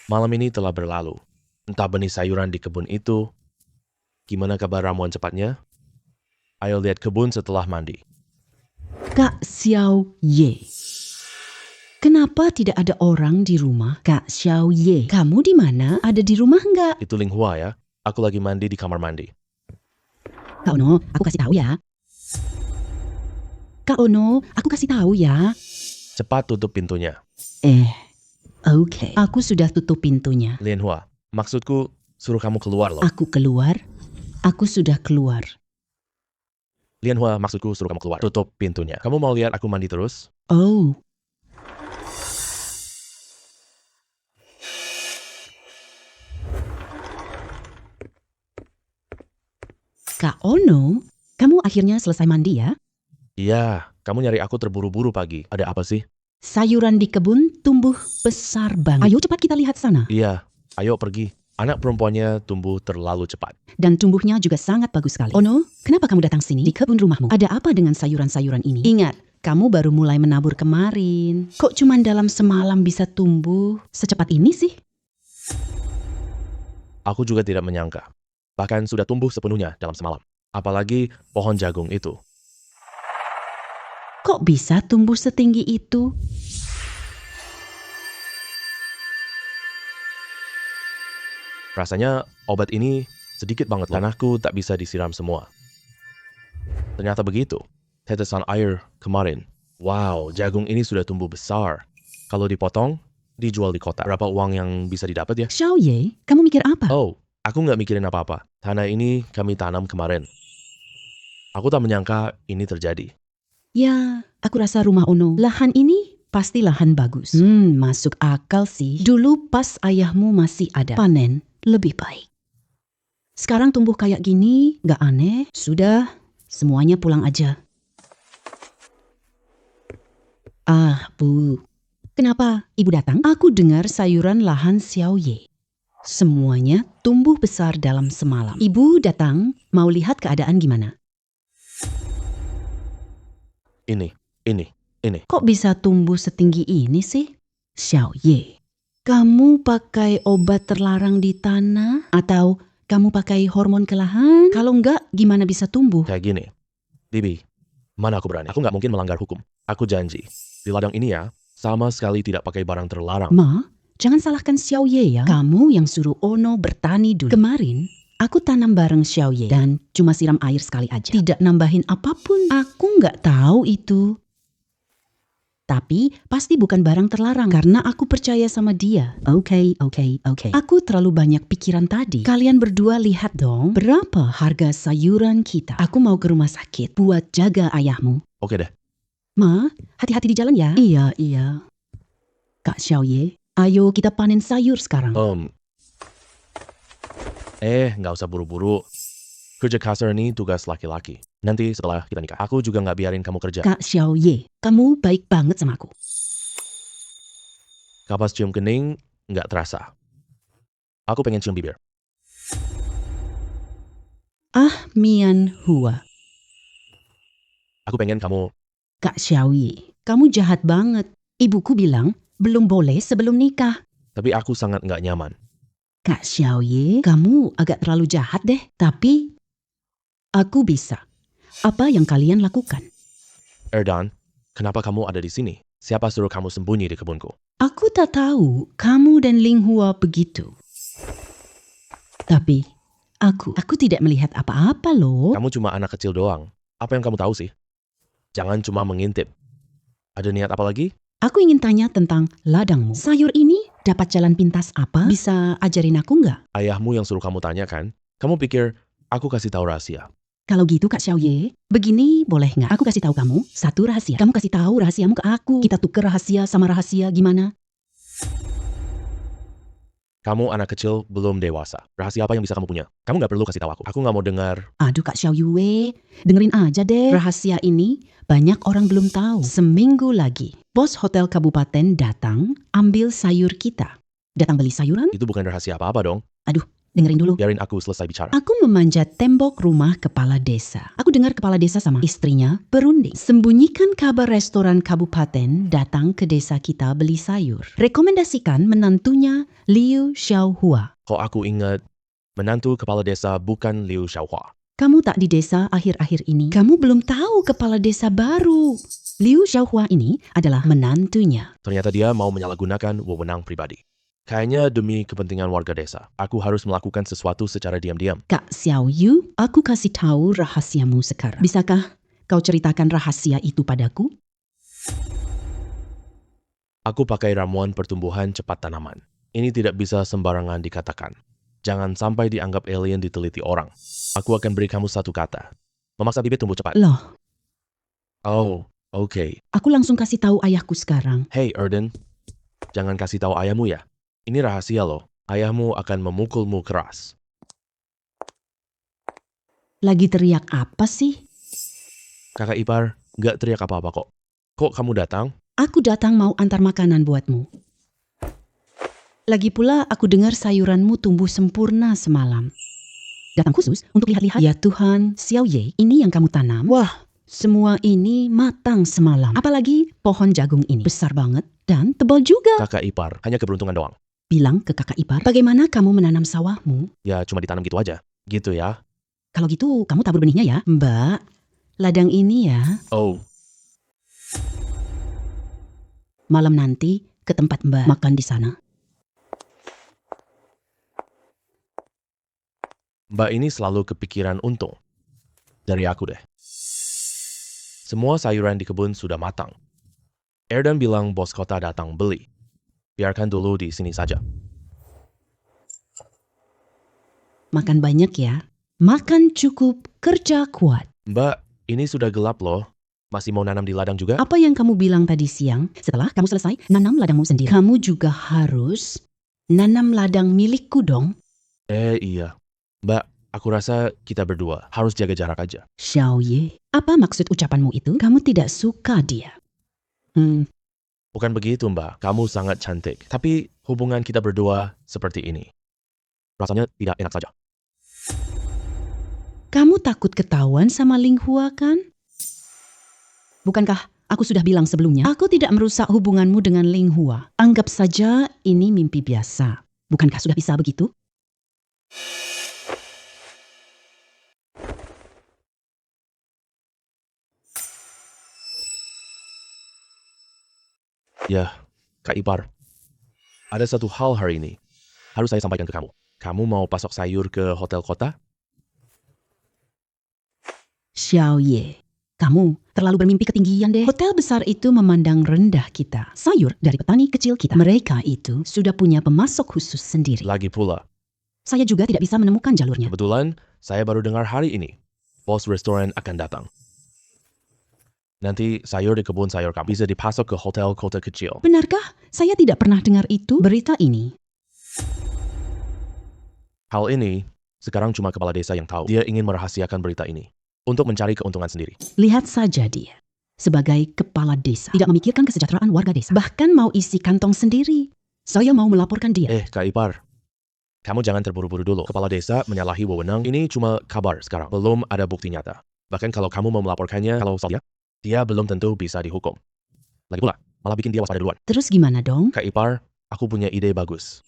Malam ini telah berlalu. Entah benih sayuran di kebun itu. Gimana kabar ramuan cepatnya? Ayo lihat kebun setelah mandi. Kak Xiao Ye. Kenapa tidak ada orang di rumah? Kak Xiao Ye, kamu di mana? Ada di rumah enggak? Itu Ling Hua ya. Aku lagi mandi di kamar mandi. Kak Ono, aku kasih tahu ya. Kak Ono, aku kasih tahu ya. Cepat tutup pintunya. Oke. Aku sudah tutup pintunya. Lin Hua, maksudku suruh kamu keluar loh. Aku keluar. Aku sudah keluar. Lin Hua, maksudku suruh kamu keluar. Tutup pintunya. Kamu mau lihat aku mandi terus? Oh. Kak Ono, kamu akhirnya selesai mandi ya? Iya, kamu nyari aku terburu-buru pagi. Ada apa sih? Sayuran di kebun tumbuh besar banget. Ayo cepat kita lihat sana. Iya, ayo pergi. Anak perempuannya tumbuh terlalu cepat. Dan tumbuhnya juga sangat bagus sekali. Ono, kenapa kamu datang sini di kebun rumahmu? Ada apa dengan sayuran-sayuran ini? Ingat, kamu baru mulai menabur kemarin. Kok cuma dalam semalam bisa tumbuh secepat ini sih? Aku juga tidak menyangka. Bahkan sudah tumbuh sepenuhnya dalam semalam. Apalagi pohon jagung itu. Kok bisa tumbuh setinggi itu? Rasanya obat ini sedikit banget loh. Tanahku tak bisa disiram semua. Ternyata begitu. Tetesan air kemarin. Wow, jagung ini sudah tumbuh besar. Kalau dipotong, dijual di kota. Berapa uang yang bisa didapat ya? Xiao Ye, kamu mikir apa? Oh, aku nggak mikirin apa-apa. Tanah ini kami tanam kemarin. Aku tak menyangka ini terjadi. Ya, aku rasa rumah Ono. Lahan ini pasti lahan bagus. Masuk akal sih. Dulu pas ayahmu masih ada, panen lebih baik. Sekarang tumbuh kayak gini, gak aneh. Sudah, semuanya pulang aja. Ah, Bu. Kenapa Ibu datang? Aku dengar sayuran lahan Xiao Ye. Semuanya tumbuh besar dalam semalam. Ibu datang, mau lihat keadaan gimana? Ini. Kok bisa tumbuh setinggi ini sih? Xiao Ye, kamu pakai obat terlarang di tanah? Atau kamu pakai hormon ke lahan? Kalau enggak, gimana bisa tumbuh? Kayak gini. Bibi, mana aku berani? Aku nggak mungkin melanggar hukum. Aku janji. Di ladang ini ya, sama sekali tidak pakai barang terlarang. Ma, jangan salahkan Xiao Ye ya. Kamu yang suruh Ono bertani dulu. Kemarin, aku tanam bareng Xiao Ye dan cuma siram air sekali aja. Tidak nambahin apapun. Aku nggak tahu itu. Tapi pasti bukan barang terlarang karena aku percaya sama dia. Oke. Aku terlalu banyak pikiran tadi. Kalian berdua lihat dong berapa harga sayuran kita. Aku mau ke rumah sakit buat jaga ayahmu. Oke deh. Ma, hati-hati di jalan ya. Iya. Kak Xiao Ye, ayo kita panen sayur sekarang. Nggak usah buru-buru. Kerja kasar ini tugas laki-laki. Nanti setelah kita nikah, aku juga nggak biarin kamu kerja. Kak Xiao Ye, kamu baik banget sama aku. Kapas cium kening, nggak terasa. Aku pengen cium bibir. Mian Hua. Aku pengen kamu... Kak Xiao Ye, kamu jahat banget. Ibuku bilang, belum boleh sebelum nikah. Tapi aku sangat nggak nyaman. Kak Xiao Ye, kamu agak terlalu jahat deh. Tapi, aku bisa. Apa yang kalian lakukan? Erdan, kenapa kamu ada di sini? Siapa suruh kamu sembunyi di kebunku? Aku tak tahu kamu dan Ling Hua begitu. Tapi, aku tidak melihat apa-apa loh. Kamu cuma anak kecil doang. Apa yang kamu tahu sih? Jangan cuma mengintip. Ada niat apa lagi? Aku ingin tanya tentang ladangmu. Sayur ini dapat jalan pintas apa? Bisa ajarin aku nggak? Ayahmu yang suruh kamu tanya kan? Kamu pikir aku kasih tahu rahasia? Kalau gitu Kak Xiao Ye, begini boleh nggak? Aku kasih tahu kamu satu rahasia. Kamu kasih tahu rahasiamu ke aku. Kita tuker rahasia sama rahasia gimana? Kamu anak kecil belum dewasa. Rahasia apa yang bisa kamu punya? Kamu nggak perlu kasih tahu aku. Aku nggak mau dengar. Aduh Kak Xiao Yue, dengerin aja deh. Rahasia ini banyak orang belum tahu. Seminggu lagi, bos hotel kabupaten datang ambil sayur kita. Datang beli sayuran? Itu bukan rahasia apa-apa dong. Aduh, dengerin dulu. Biarin aku selesai bicara. Aku memanjat tembok rumah kepala desa. Aku dengar kepala desa sama istrinya berunding. Sembunyikan kabar restoran kabupaten datang ke desa kita beli sayur. Rekomendasikan menantunya Liu Xiaohua. Kok aku ingat menantu kepala desa bukan Liu Xiaohua. Kamu tak di desa akhir-akhir ini. Kamu belum tahu kepala desa baru. Liu Xiaohua ini adalah menantunya. Ternyata dia mau menyalahgunakan wewenang pribadi. Kayaknya demi kepentingan warga desa, aku harus melakukan sesuatu secara diam-diam. Kak Xiao Yu, aku kasih tahu rahasiamu sekarang. Bisakah kau ceritakan rahasia itu padaku? Aku pakai ramuan pertumbuhan cepat tanaman. Ini tidak bisa sembarangan dikatakan. Jangan sampai dianggap alien diteliti orang. Aku akan beri kamu satu kata. Memaksa bibit tumbuh cepat. Loh, Oh, oke. aku langsung kasih tahu ayahku sekarang. Hey, Erden. Jangan kasih tahu ayahmu ya. Ini rahasia loh. Ayahmu akan memukulmu keras. Lagi teriak apa sih? Kakak ipar, nggak teriak apa-apa kok. Kok kamu datang? Aku datang mau antar makanan buatmu. Lagi pula aku dengar sayuranmu tumbuh sempurna semalam. Datang khusus untuk lihat-lihat. Ya Tuhan, Xiao Ye, ini yang kamu tanam? Wah, semua ini matang semalam. Apalagi pohon jagung ini. Besar banget dan tebal juga. Kakak ipar, hanya keberuntungan doang. Bilang ke kakak ipar, bagaimana kamu menanam sawahmu? Ya cuma ditanam gitu aja. Gitu ya. Kalau gitu, kamu tabur benihnya ya. Mbak, ladang ini ya. Oh, Malam nanti ke tempat Mbak makan di sana. Mbak ini selalu kepikiran untung. Dari aku deh. Semua sayuran di kebun sudah matang. Erdan bilang bos kota datang beli. Biarkan dulu di sini saja. Makan banyak ya. Makan cukup, kerja kuat. Mbak, ini sudah gelap loh. Masih mau nanam di ladang juga? Apa yang kamu bilang tadi siang? Setelah kamu selesai, nanam ladangmu sendiri. Kamu juga harus nanam ladang milikku dong. Iya. Mbak, aku rasa kita berdua harus jaga jarak aja. Xiao Ye, apa maksud ucapanmu itu? Kamu tidak suka dia. Bukan begitu, Mbak. Kamu sangat cantik. Tapi hubungan kita berdua seperti ini. Rasanya tidak enak saja. Kamu takut ketahuan sama Ling Hua kan? Bukankah aku sudah bilang sebelumnya? Aku tidak merusak hubunganmu dengan Ling Hua. Anggap saja ini mimpi biasa. Bukankah sudah bisa begitu? Ya, Kak Ipar. Ada satu hal hari ini. Harus saya sampaikan ke kamu. Kamu mau pasok sayur ke hotel kota? Xiao Ye, kamu terlalu bermimpi ketinggian deh. Hotel besar itu memandang rendah kita. Sayur dari petani kecil kita. Mereka itu sudah punya pemasok khusus sendiri. Lagi pula, Saya juga tidak bisa menemukan jalurnya. kebetulan saya baru dengar hari ini. Bos restoran akan datang. Nanti sayur di kebun sayur kamu bisa dipasok ke hotel kota kecil. Benarkah? Saya tidak pernah dengar itu. Berita ini. Hal ini, sekarang cuma kepala desa yang tahu. Dia ingin merahasiakan berita ini. Untuk mencari keuntungan sendiri. Lihat saja dia. Sebagai kepala desa. Tidak memikirkan kesejahteraan warga desa. Bahkan mau isi kantong sendiri. Saya mau melaporkan dia. Kak Ipar. Kamu jangan terburu-buru dulu. Kepala desa menyalahi wewenang. Ini cuma kabar sekarang. Belum ada bukti nyata. Bahkan kalau kamu mau melaporkannya, kalau soal dia belum tentu bisa dihukum. Lagi pula, malah bikin dia waspada duluan. Terus gimana dong? Kak Ipar, aku punya ide bagus.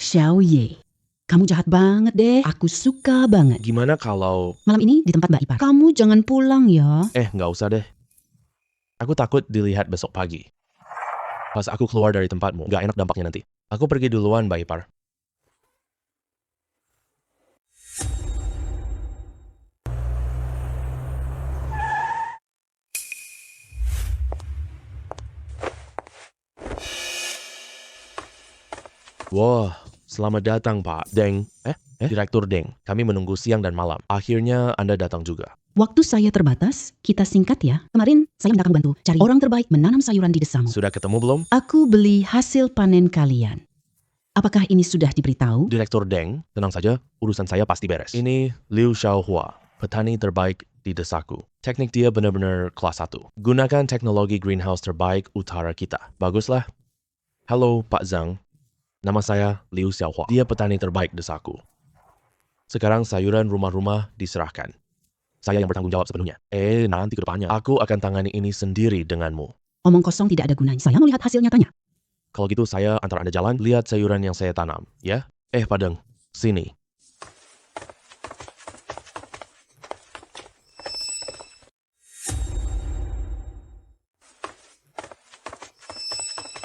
Xiao Ye, kamu jahat banget deh. Aku suka banget. Gimana kalau... Malam ini di tempat Mbak Ipar. Kamu jangan pulang ya. nggak usah deh. Aku takut dilihat besok pagi. Pas aku keluar dari tempatmu, nggak enak dampaknya nanti. Aku pergi duluan, Mbak Ipar. Wah, selamat datang, Pak. Deng. Direktur Deng, kami menunggu siang dan malam. Akhirnya Anda datang juga. Waktu saya terbatas, kita singkat ya. Kemarin saya minta kamu bantu cari orang terbaik menanam sayuran di desamu. Sudah ketemu belum? Aku beli hasil panen kalian. Apakah ini sudah diberitahu? Direktur Deng, tenang saja, urusan saya pasti beres. Ini Liu Xiaohua, petani terbaik di desaku. Teknik dia benar-benar kelas 1. Gunakan teknologi greenhouse terbaik utara kita. Baguslah. Halo Pak Zhang, nama saya Liu Xiaohua. Dia petani terbaik desaku. Sekarang sayuran rumah-rumah diserahkan. Saya yang bertanggung jawab sepenuhnya. Nanti ke depannya, aku akan tangani ini sendiri denganmu. Omong kosong tidak ada gunanya. Saya mau lihat hasil nyatanya. Kalau gitu saya antar Anda jalan, lihat sayuran yang saya tanam, ya? Padeng, sini.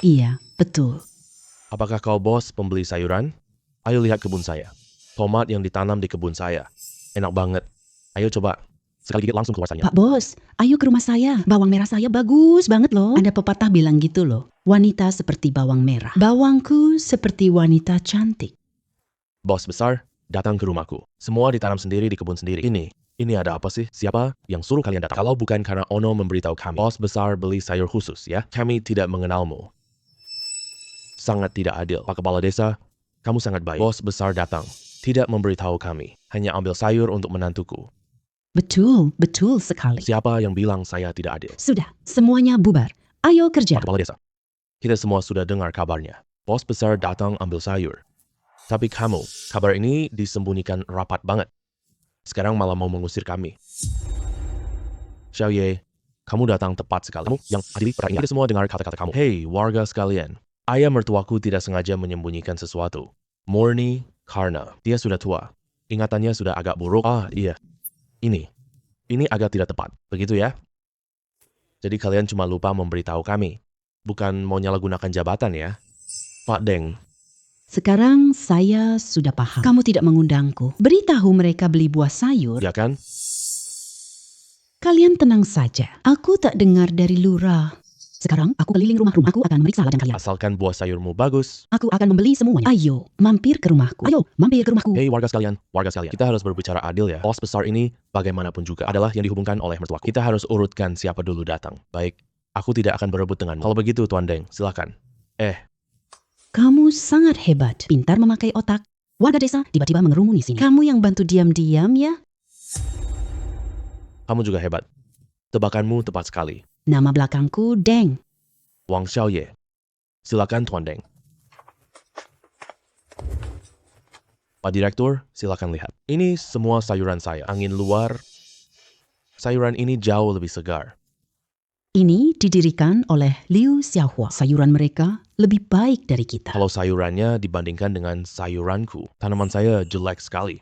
Iya, betul. Apakah kau bos pembeli sayuran? Ayo lihat kebun saya. Tomat yang ditanam di kebun saya. Enak banget. Ayo coba. Sekali gigit langsung keluar sayurnya. Pak Bos, ayo ke rumah saya. Bawang merah saya bagus banget loh. Ada pepatah bilang gitu loh. Wanita seperti bawang merah. Bawangku seperti wanita cantik. Bos besar, datang ke rumahku. Semua ditanam sendiri di kebun sendiri. Ini ada apa sih? Siapa yang suruh kalian datang? Kalau bukan karena Ono memberitahu kami. Bos besar beli sayur khusus ya. Kami tidak mengenalmu. Sangat tidak adil. Pak Kepala Desa, kamu sangat baik. Bos besar datang. Tidak memberitahu kami. Hanya ambil sayur untuk menantuku. Betul, betul sekali. Siapa yang bilang saya tidak adil? Sudah, semuanya bubar. Ayo kerja. Pak Kepala Desa, kita semua sudah dengar kabarnya. Bos besar datang ambil sayur. Tapi kamu, kabar ini disembunyikan rapat banget. Sekarang malah mau mengusir kami. Xiaoye, kamu datang tepat sekali. Kamu yang adili perang. Kita semua dengar kata-kata kamu. Hei, warga sekalian. Ayah mertuaku tidak sengaja menyembunyikan sesuatu. Murni karena dia sudah tua. Ingatannya sudah agak buruk. Iya. Ini agak tidak tepat. Begitu ya? Jadi kalian cuma lupa memberitahu kami. Bukan mau nyalahgunakan jabatan ya? Pak Deng. Sekarang saya sudah paham. Kamu tidak mengundangku. Beritahu mereka beli buah sayur. Ya kan? Kalian tenang saja. Aku tak dengar dari lurah. Sekarang aku keliling rumah-rumah. Aku akan memeriksa ladang kalian. Asalkan buah sayurmu bagus. Aku akan membeli semuanya. Ayo, mampir ke rumahku. Ayo, mampir ke rumahku. Hei warga sekalian. Kita harus berbicara adil ya. Bos besar ini bagaimanapun juga adalah yang dihubungkan oleh mertuaku. Kita harus urutkan siapa dulu datang. Baik, aku tidak akan berebut denganmu. Kalau begitu Tuan Deng, silakan. Kamu sangat hebat. Pintar memakai otak. Warga desa tiba-tiba mengerumuni sini. Kamu yang bantu diam-diam ya? Kamu juga hebat. Tebakanmu tepat sekali. Nama belakangku Deng. Wang Xiaoye. Silakan Tuan Deng. Pak Direktur, silakan lihat. Ini semua sayuran saya. Angin luar. Sayuran ini jauh lebih segar. Ini didirikan oleh Liu Xiaohua. Sayuran mereka lebih baik dari kita. Kalau sayurannya dibandingkan dengan sayuranku, tanaman saya jelek sekali.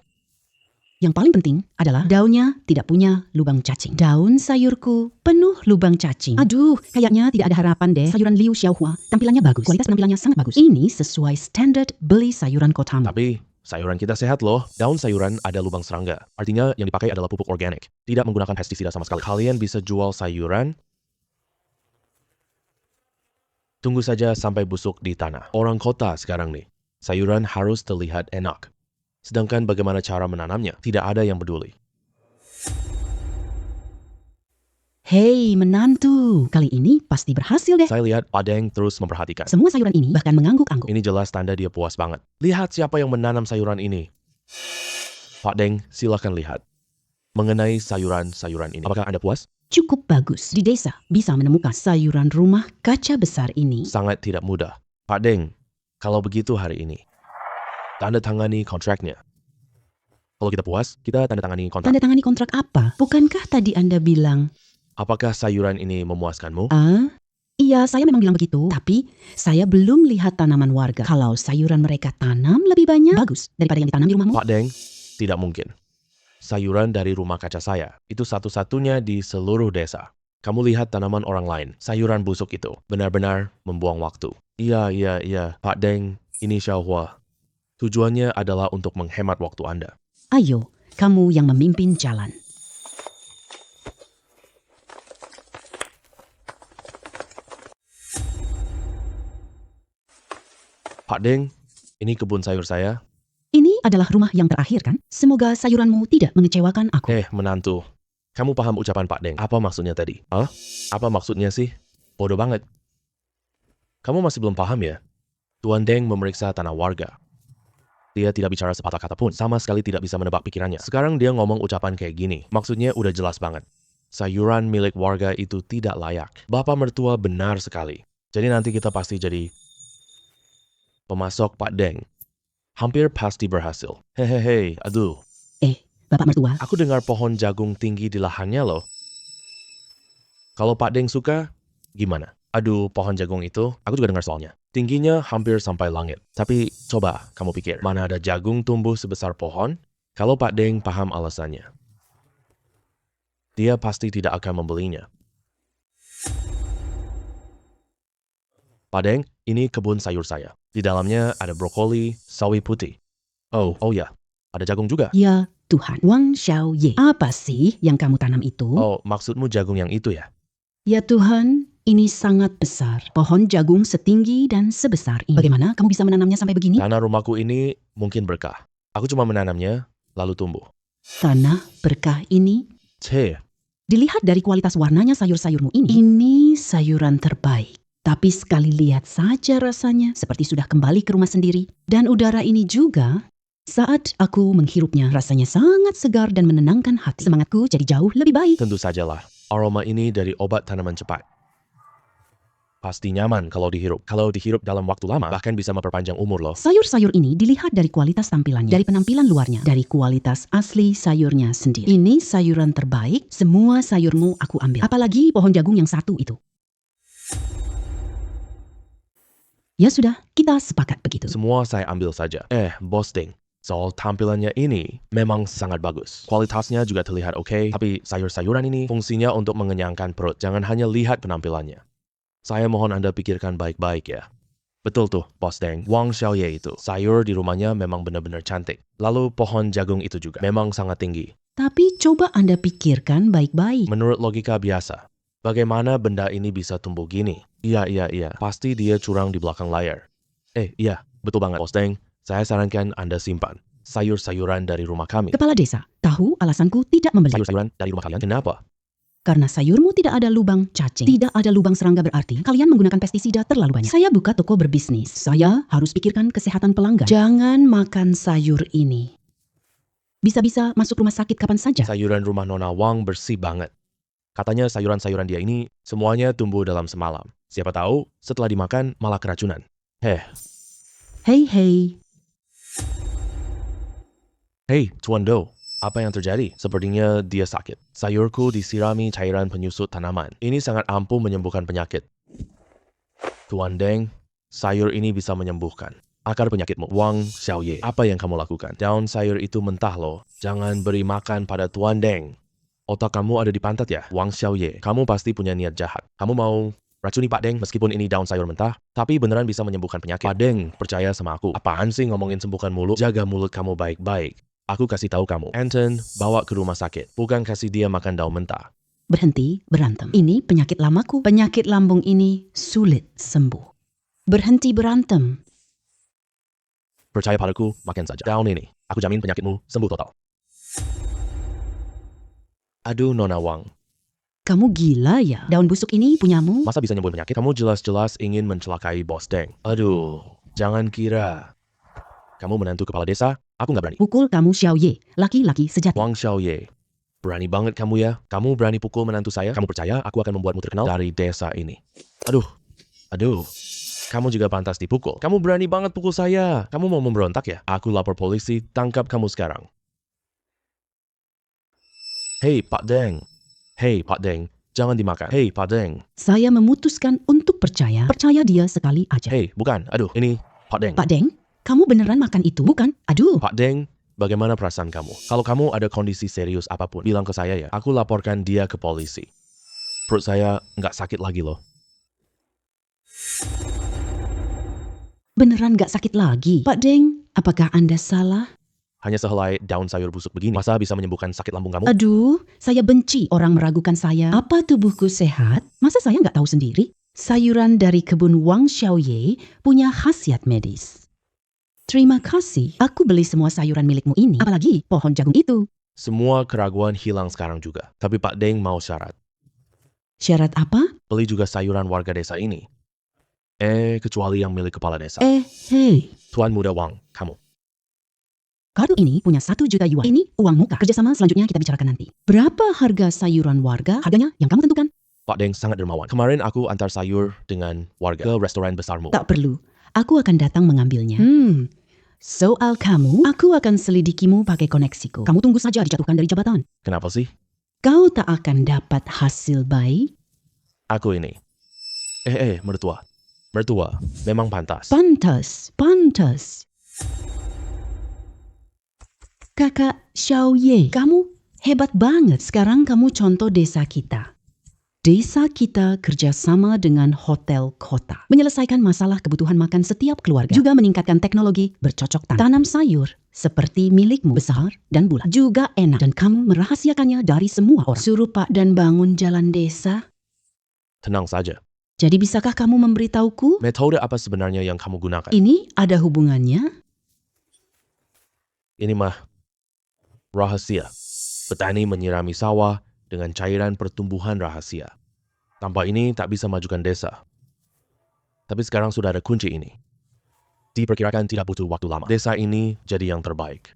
Yang paling penting adalah daunnya tidak punya lubang cacing. Daun sayurku penuh lubang cacing. Aduh, kayaknya tidak ada harapan deh. Sayuran Liu Xiaohua tampilannya bagus. Kualitas penampilannya sangat bagus. Ini sesuai standar beli sayuran kotamu. Tapi sayuran kita sehat loh. Daun sayuran ada lubang serangga. Artinya yang dipakai adalah pupuk organik. Tidak menggunakan pestisida sama sekali. Kalian bisa jual sayuran. Tunggu saja sampai busuk di tanah. Orang kota sekarang nih. Sayuran harus terlihat enak. Sedangkan bagaimana cara menanamnya, tidak ada yang peduli. Hei menantu, kali ini pasti berhasil deh. Saya lihat Pak Deng terus memperhatikan. Semua sayuran ini bahkan mengangguk-angguk. Ini jelas tanda dia puas banget. Lihat siapa yang menanam sayuran ini. Pak Deng, silakan lihat. Mengenai sayuran-sayuran ini. Apakah Anda puas? Cukup bagus. Di desa bisa menemukan sayuran rumah kaca besar ini. Sangat tidak mudah. Pak Deng, kalau begitu hari ini, tanda tangani kontraknya. Kalau kita puas, kita tanda tangani kontrak. Tanda tangani kontrak apa? Bukankah tadi Anda bilang? Apakah sayuran ini memuaskanmu? Iya, saya memang bilang begitu. Tapi saya belum lihat tanaman warga. Kalau sayuran mereka tanam lebih banyak, bagus daripada yang ditanam di rumahmu. Pak Deng, tidak mungkin. Sayuran dari rumah kaca saya, itu satu-satunya di seluruh desa. Kamu lihat tanaman orang lain, sayuran busuk itu, benar-benar membuang waktu. Iya, Pak Deng, ini Xiaohua. Tujuannya adalah untuk menghemat waktu Anda. Ayo, kamu yang memimpin jalan. Pak Deng, ini kebun sayur saya. Ini Ini adalah rumah yang terakhir kan? Semoga sayuranmu tidak mengecewakan aku. Menantu. Kamu paham ucapan Pak Deng? Apa maksudnya tadi? Apa maksudnya sih? Bodoh banget. Kamu masih belum paham ya? Tuan Deng memeriksa tanah warga. Dia tidak bicara sepatah kata pun, sama sekali tidak bisa menebak pikirannya. Sekarang dia ngomong ucapan kayak gini. Maksudnya udah jelas banget. Sayuran milik warga itu tidak layak. Bapak mertua benar sekali. Jadi nanti kita pasti jadi pemasok Pak Deng. Hampir pasti berhasil. Hehehe, aduh. Bapak mertua. Aku dengar pohon jagung tinggi di lahannya loh. Kalau Pak Deng suka, gimana? Aduh, pohon jagung itu, aku juga dengar soalnya. Tingginya hampir sampai langit. Tapi coba kamu pikir, mana ada jagung tumbuh sebesar pohon? Kalau Pak Deng paham alasannya, dia pasti tidak akan membelinya. Pak Deng, ini kebun sayur saya. Di dalamnya ada brokoli, sawi putih. Oh ya, ada jagung juga. Ya Tuhan, Wang Xiaoye. Apa sih yang kamu tanam itu? Oh, maksudmu jagung yang itu ya? Ya Tuhan, ini sangat besar. Pohon jagung setinggi dan sebesar ini. Bagaimana kamu bisa menanamnya sampai begini? Tanah rumahku ini mungkin berkah. Aku cuma menanamnya, lalu tumbuh. Tanah berkah ini, Ceh, dilihat dari kualitas warnanya sayur-sayurmu ini sayuran terbaik. Tapi sekali lihat saja rasanya seperti sudah kembali ke rumah sendiri. Dan udara ini juga, saat aku menghirupnya rasanya sangat segar dan menenangkan hati. Semangatku jadi jauh lebih baik. tentu sajalah. Aroma ini dari obat tanaman cepat. Pasti nyaman kalau dihirup. Kalau dihirup dalam waktu lama, bahkan bisa memperpanjang umur loh. Sayur-sayur ini dilihat dari kualitas tampilannya, dari penampilan luarnya, dari kualitas asli sayurnya sendiri. Ini sayuran terbaik, semua sayurmu aku ambil. Apalagi pohon jagung yang satu itu. Ya sudah, kita sepakat begitu. Semua saya ambil saja. Bos Deng. Soal tampilannya ini memang sangat bagus. Kualitasnya juga terlihat oke, tapi sayur-sayuran ini fungsinya untuk mengenyangkan perut. Jangan hanya lihat penampilannya. Saya mohon Anda pikirkan baik-baik ya. Betul tuh, Bos Deng. Wang Xiaoye itu. Sayur di rumahnya memang benar-benar cantik. Lalu pohon jagung itu juga. Memang sangat tinggi. Tapi coba Anda pikirkan baik-baik. Menurut logika biasa, bagaimana benda ini bisa tumbuh gini? Iya. Pasti dia curang di belakang layar. Iya. Betul banget, Bos Deng. Saya sarankan Anda simpan sayur-sayuran dari rumah kami. Kepala desa, tahu alasanku tidak membeli. Sayur-sayuran dari rumah kalian? Kenapa? Karena sayurmu tidak ada lubang cacing, tidak ada lubang serangga, berarti kalian menggunakan pestisida terlalu banyak. Saya buka toko berbisnis. Saya harus pikirkan kesehatan pelanggan. Jangan makan sayur ini. Bisa-bisa masuk rumah sakit kapan saja. Sayuran rumah Nona Wang bersih banget. Katanya sayuran-sayuran dia ini semuanya tumbuh dalam semalam. Siapa tahu setelah dimakan malah keracunan. Hei. Hei, Tuan Do. Apa yang terjadi? Sepertinya dia sakit. Sayurku disirami cairan penyusut tanaman. Ini sangat ampuh menyembuhkan penyakit. Tuan Deng, sayur ini bisa menyembuhkan akar penyakitmu. Wang Xiaoye, apa yang kamu lakukan? Daun sayur itu mentah loh. Jangan beri makan pada Tuan Deng. Otak kamu ada di pantat ya? Wang Xiaoye, kamu pasti punya niat jahat. Kamu mau racuni Pak Deng meskipun ini daun sayur mentah, tapi beneran bisa menyembuhkan penyakit. Pak Deng, percaya sama aku. Apaan sih ngomongin sembuhkan mulut? Jaga mulut kamu baik-baik. Aku kasih tahu kamu. Anton, bawa ke rumah sakit. Bukan kasih dia makan daun mentah. Berhenti berantem. Ini penyakit lamaku. Penyakit lambung ini sulit sembuh. Berhenti berantem. Percaya padaku, makan saja daun ini. Aku jamin penyakitmu sembuh total. Aduh, Nona Wang. Kamu gila ya? Daun busuk ini punyamu? Masa bisa nyembuhin penyakit? Kamu jelas-jelas ingin mencelakai Bos Deng. Aduh, jangan kira kamu menantu kepala desa, aku nggak berani. Pukul kamu Xiaoye, laki-laki sejati. Wang Xiaoye, berani banget kamu ya. Kamu berani pukul menantu saya? Kamu percaya aku akan membuatmu terkenal dari desa ini? Aduh. Kamu juga pantas dipukul. Kamu berani banget pukul saya. Kamu mau memberontak ya? Aku lapor polisi, tangkap kamu sekarang. Hei, Pak Deng. Jangan dimakan. Hei, Pak Deng. Saya memutuskan untuk percaya dia sekali aja. Hei, bukan. Aduh, ini Pak Deng. Pak Deng, kamu beneran makan itu, bukan? Aduh. Pak Deng, bagaimana perasaan kamu? Kalau kamu ada kondisi serius apapun, bilang ke saya ya. Aku laporkan dia ke polisi. Perut saya nggak sakit lagi loh. Beneran nggak sakit lagi? Pak Deng, apakah Anda salah? Hanya sehelai daun sayur busuk begini, masa bisa menyembuhkan sakit lambung kamu? Aduh, saya benci orang meragukan saya. Apa tubuhku sehat? Masa saya nggak tahu sendiri? Sayuran dari kebun Wang Xiaoye punya khasiat medis. Terima kasih. Aku beli semua sayuran milikmu ini. Apalagi pohon jagung itu. Semua keraguan hilang sekarang juga. Tapi Pak Deng mau syarat. Syarat apa? Beli juga sayuran warga desa ini. Kecuali yang milik kepala desa. Hei. Tuan Muda Wang, kamu. Kartu ini punya 1 juta yuan. Ini uang muka. Kerjasama selanjutnya kita bicarakan nanti. Berapa harga sayuran warga? Harganya yang kamu tentukan. Pak Deng sangat dermawan. Kemarin aku antar sayur dengan warga ke restoran besarmu. Tak perlu. Aku akan datang mengambilnya. Soal kamu, aku akan selidikimu pakai koneksiku. Kamu tunggu saja dijatuhkan dari jabatan. Kenapa sih? Kau tak akan dapat hasil baik. Aku ini. Mertua. Mertua, memang pantas. Pantas. Kakak Xiao Ye, kamu hebat banget. Sekarang kamu contoh desa kita. Desa kita kerjasama dengan hotel kota. Menyelesaikan masalah kebutuhan makan setiap keluarga. Juga meningkatkan teknologi bercocok tanam. Tanam sayur seperti milikmu besar dan bulat. Juga enak. Dan kamu merahasiakannya dari semua orang. Suruh Pak dan bangun jalan desa. Tenang saja. Jadi bisakah kamu memberitahuku? Metode apa sebenarnya yang kamu gunakan? Ini ada hubungannya? Ini mah rahasia. Petani menyirami sawah dengan cairan pertumbuhan rahasia. Tanpa ini tak bisa majukan desa. Tapi sekarang sudah ada kunci ini. Diperkirakan tidak butuh waktu lama. Desa ini jadi yang terbaik.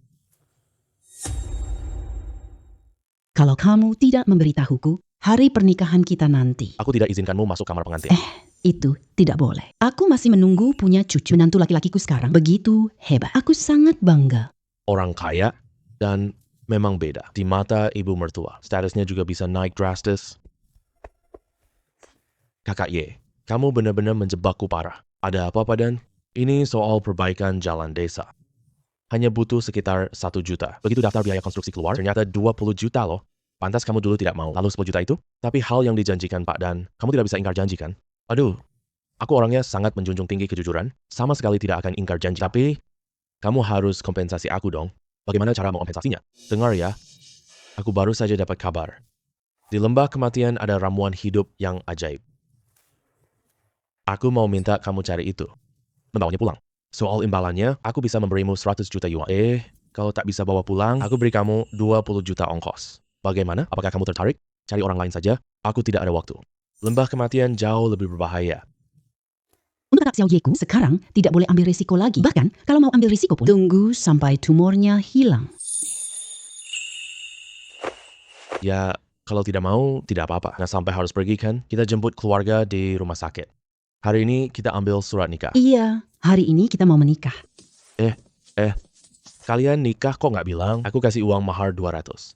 Kalau kamu tidak memberitahuku, hari pernikahan kita nanti. Aku tidak izinkanmu masuk kamar pengantin. Itu tidak boleh. Aku masih menunggu punya cucu. Menantu laki-lakiku sekarang begitu hebat. Aku sangat bangga. Orang kaya dan memang beda. Di mata ibu mertua, statusnya juga bisa naik drastis. Kakak Ye, kamu benar-benar menjebakku parah. Ada apa, Padan? Ini soal perbaikan jalan desa. Hanya butuh sekitar 1 juta. Begitu daftar biaya konstruksi keluar, ternyata 20 juta loh. Pantas kamu dulu tidak mau. Lalu 10 juta itu? Tapi hal yang dijanjikan Pak Dan, kamu tidak bisa ingkar janji kan? Aduh, aku orangnya sangat menjunjung tinggi kejujuran. Sama sekali tidak akan ingkar janji. Tapi, kamu harus kompensasi aku dong. Bagaimana cara mengompensasinya? Dengar ya, aku baru saja dapat kabar. Di lembah kematian ada ramuan hidup yang ajaib. Aku mau minta kamu cari itu. Membawanya pulang. Soal imbalannya, aku bisa memberimu 100 juta yuan. Kalau tak bisa bawa pulang, aku beri kamu 20 juta ongkos. Bagaimana? Apakah kamu tertarik? Cari orang lain saja. Aku tidak ada waktu. Lembah kematian jauh lebih berbahaya. Untuk anak Xiao Ye-ku, sekarang tidak boleh ambil risiko lagi. Bahkan, kalau mau ambil risiko pun, tunggu sampai tumornya hilang. Ya, kalau tidak mau, tidak apa-apa. Nah, sampai harus pergi kan, kita jemput keluarga di rumah sakit. Hari ini kita ambil surat nikah. Iya, hari ini kita mau menikah. Kalian nikah kok nggak bilang? Aku kasih uang mahar 200.